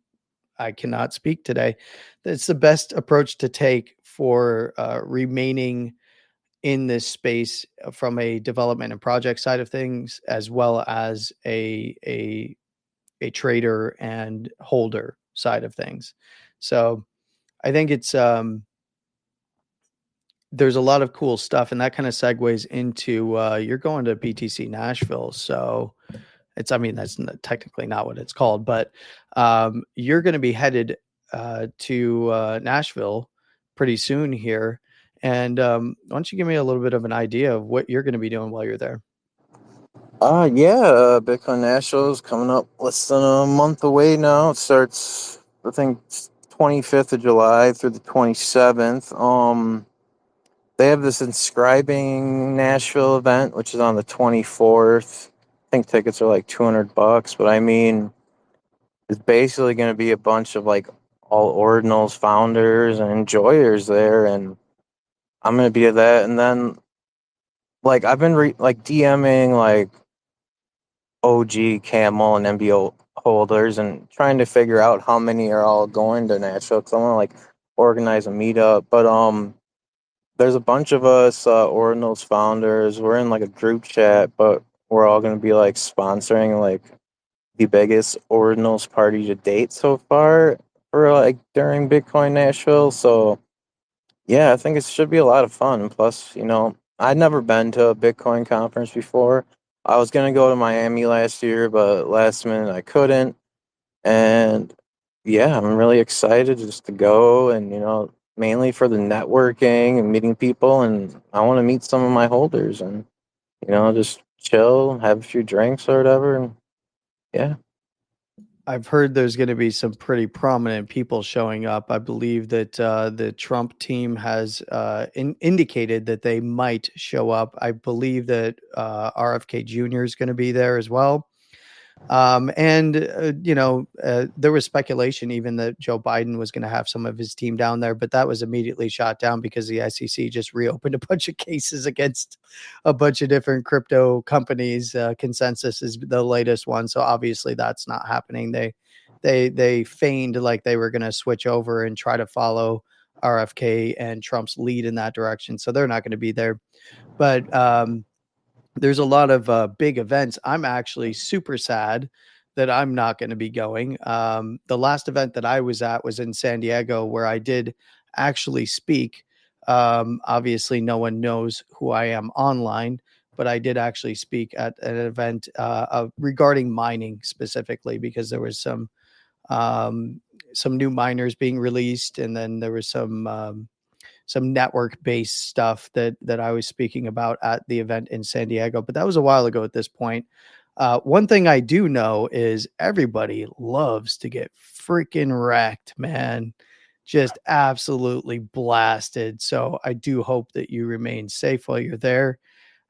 [SPEAKER 2] I cannot speak today. That's the best approach to take for remaining in this space from a development and project side of things, as well as a trader and holder side of things. So I think it's there's a lot of cool stuff, and that kind of segues into you're going to BTC Nashville. So I mean, that's technically not what it's called, but you're going to be headed to Nashville pretty soon here. And why don't you give me a little bit of an idea of what you're going to be doing while you're there?
[SPEAKER 3] Bitcoin Nationals coming up less than a month away now. It starts, I think, 25th of July through the 27th. They have this inscribing Nashville event, which is on the 24th. I think tickets are like $200, but I mean, it's basically going to be a bunch of like all ordinals founders and enjoyers there, and I'm going to be at that. And then like I've been like DMing like OG Camel and MBO holders and trying to figure out how many are all going to Nashville, because I want to like organize a meetup. But there's a bunch of us ordinals founders. We're in like a group chat, but we're all going to be like sponsoring like the biggest ordinals party to date so far for like during Bitcoin Nashville. So yeah, I think it should be a lot of fun. Plus, I'd never been to a Bitcoin conference before. I was gonna go to Miami last year, but last minute I couldn't. And yeah, I'm really excited just to go, and mainly for the networking and meeting people, and I want to meet some of my holders and just chill, have a few drinks or whatever, and yeah.
[SPEAKER 2] I've heard there's going to be some pretty prominent people showing up. I believe that the Trump team has indicated that they might show up. I believe that RFK Jr. is going to be there as well. And there was speculation even that Joe Biden was going to have some of his team down there, but that was immediately shot down because the SEC just reopened a bunch of cases against a bunch of different crypto companies. Consensus is the latest one, so obviously that's not happening. They feigned like they were going to switch over and try to follow RFK and Trump's lead in that direction, so they're not going to be there. But there's a lot of big events. I'm actually super sad that I'm not going to be going. The last event that I was at was in San Diego, where I did actually speak. Obviously, no one knows who I am online, but I did actually speak at an event regarding mining specifically, because there was some new miners being released, and then there was some network-based stuff that I was speaking about at the event in San Diego, but that was a while ago at this point. One thing I do know is everybody loves to get freaking wrecked, man. Just absolutely blasted. So I do hope that you remain safe while you're there.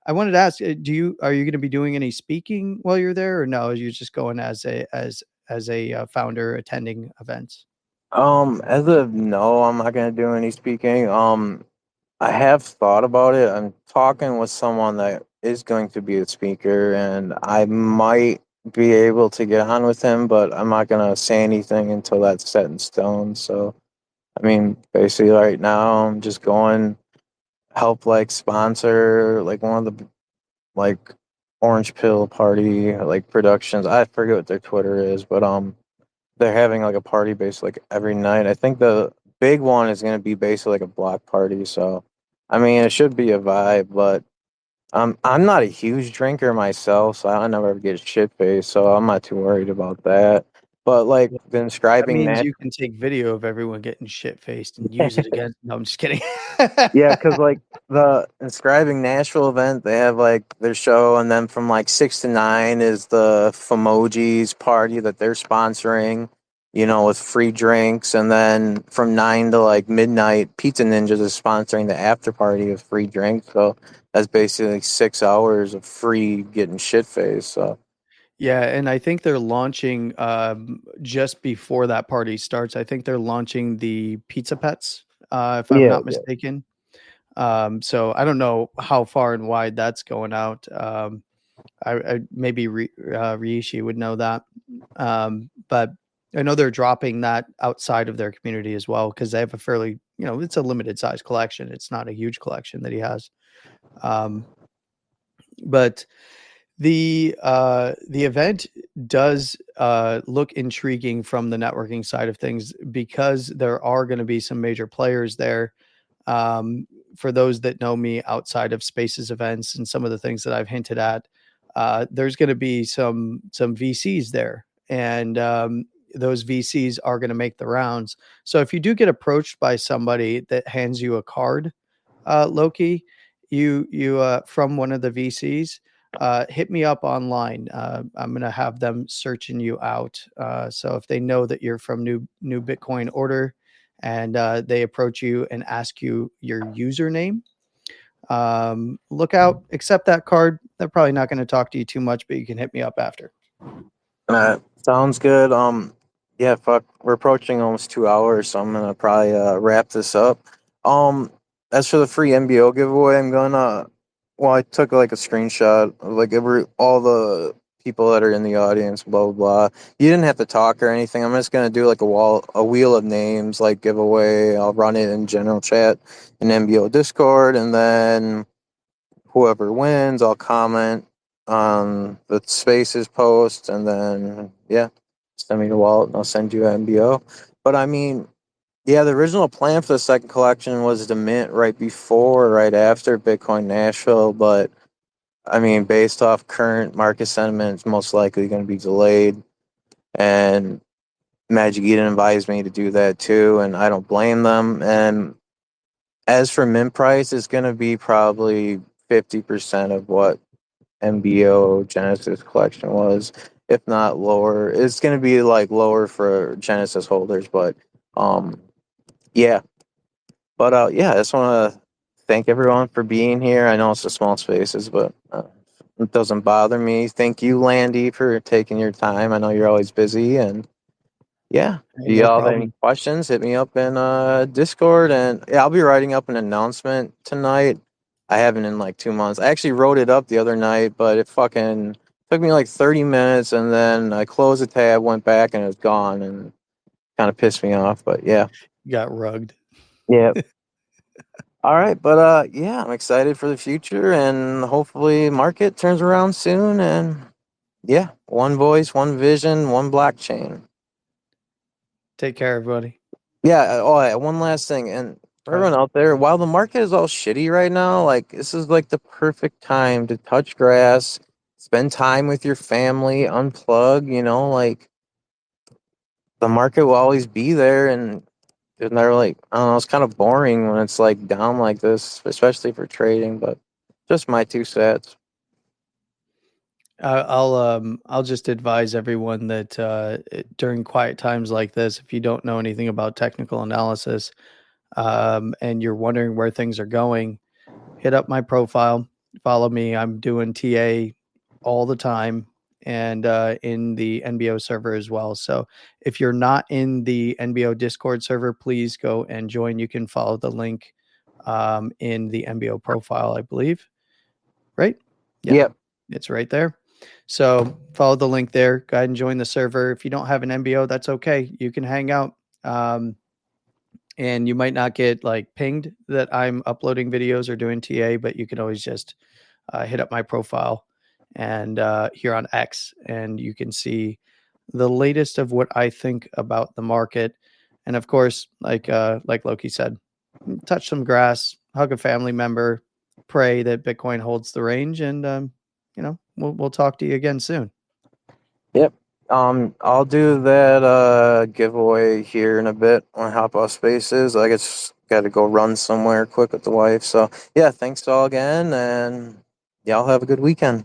[SPEAKER 2] I wanted to ask, are you going to be doing any speaking while you're there, or no? Are you just going as a founder attending events?
[SPEAKER 3] As of no, I'm not gonna do any speaking. I have thought about it. I'm talking with someone that is going to be a speaker, and I might be able to get on with him, but I'm not gonna say anything until that's set in stone. So, I mean, basically, right now, I'm just going help like sponsor like one of the like Orange Pill Party like productions. I forget what their Twitter is, but they're having like a party based like every night. I think the big one is going to be basically like a block party. So, I mean, it should be a vibe, but I'm not a huge drinker myself, so I never get shit faced. So I'm not too worried about that. But like the
[SPEAKER 2] That
[SPEAKER 3] inscribing
[SPEAKER 2] means
[SPEAKER 3] that,
[SPEAKER 2] you can take video of everyone getting shit faced and use it again. No, I'm just kidding.
[SPEAKER 3] yeah, because like the inscribing Nashville event, they have like their show, and then from like 6 to 9 is the Famojis party that they're sponsoring. with free drinks, and then from 9 to like midnight, Pizza Ninjas is sponsoring the after party with free drinks. So that's basically like 6 hours of free getting shit faced. So
[SPEAKER 2] Yeah, and I think they're launching just before that party starts. I think they're launching the Pizza Pets, if I'm
[SPEAKER 3] yeah,
[SPEAKER 2] not mistaken. So I don't know how far and wide that's going out. I maybe Riichi would know that, but I know they're dropping that outside of their community as well because they have a fairly, it's a limited size collection. It's not a huge collection that he has, but the event does look intriguing from the networking side of things because there are going to be some major players there. For those that know me outside of Spaces events and some of the things that I've hinted at, there's going to be some VCs there, and those VCs are going to make the rounds. So if you do get approached by somebody that hands you a card, Loki, you from one of the VCs, hit me up online. I'm gonna have them searching you out. So if they know that you're from New Bitcoin Order, and they approach you and ask you your username, look out, accept that card. They're probably not going to talk to you too much, but you can hit me up after.
[SPEAKER 3] sounds good. Yeah, fuck, we're approaching almost 2 hours, so I'm gonna probably wrap this up. Um, as for the free MBO giveaway, well, I took like a screenshot of like all the people that are in the audience, blah blah blah. You didn't have to talk or anything. I'm just gonna do like a wheel of names like giveaway. I'll run it in general chat in MBO Discord, and then whoever wins, I'll comment on the spaces post, and then yeah, send me the wallet and I'll send you an MBO. But I mean, yeah, the original plan for the second collection was to mint right before, right after Bitcoin Nashville, but I mean, based off current market sentiment, it's most likely going to be delayed. And Magic Eden advised me to do that too, and I don't blame them. And as for mint price, it's going to be probably 50% of what MBO Genesis collection was, if not lower. It's going to be like lower for Genesis holders, but um, yeah. But yeah, I just want to thank everyone for being here. I know it's a small spaces, but it doesn't bother me. Thank you, Landy, for taking your time. I know you're always busy, and yeah.
[SPEAKER 2] Hey,
[SPEAKER 3] Do
[SPEAKER 2] no
[SPEAKER 3] y'all have any
[SPEAKER 2] problem.
[SPEAKER 3] questions? Hit me up in Discord, and yeah, I'll be writing up an announcement tonight. I haven't in like 2 months. I actually wrote it up the other night, but it fucking took me like 30 minutes, and then I closed the tab, went back, and it was gone, and kind of pissed me off. But yeah,
[SPEAKER 2] You got rugged.
[SPEAKER 3] yeah. All right, but yeah, I'm excited for the future, and hopefully, market turns around soon, and yeah, one voice, one vision, one blockchain.
[SPEAKER 2] Take care, everybody.
[SPEAKER 3] Yeah. Oh, yeah, one last thing, and for
[SPEAKER 2] All right.
[SPEAKER 3] everyone out there, while the market is all shitty right now, like this is like the perfect time to touch grass, spend time with your family, unplug. Like the market will always be there, and it's never like I don't know. It's kind of boring when it's like down like this, especially for trading. But just my 2 cents.
[SPEAKER 2] I'll just advise everyone that during quiet times like this, if you don't know anything about technical analysis, and you're wondering where things are going, hit up my profile, follow me. I'm doing TA all the time, and in the NBO server as well. So if you're not in the NBO Discord server, please go and join. You can follow the link in the NBO profile, I believe. Right? Yeah,
[SPEAKER 3] Yep.
[SPEAKER 2] it's right there. So follow the link there. Go ahead and join the server. If you don't have an MBO, that's okay. You can hang out. And you might not get like pinged that I'm uploading videos or doing TA, but you can always just hit up my profile and here on X, and you can see the latest of what I think about the market. And of course, like Loki said, touch some grass, hug a family member, pray that Bitcoin holds the range, and we'll talk to you again soon.
[SPEAKER 3] Yep. I'll do that giveaway here in a bit on Hop Off Spaces. I just got to go run somewhere quick with the wife. So yeah, thanks to all again, and y'all have a good weekend.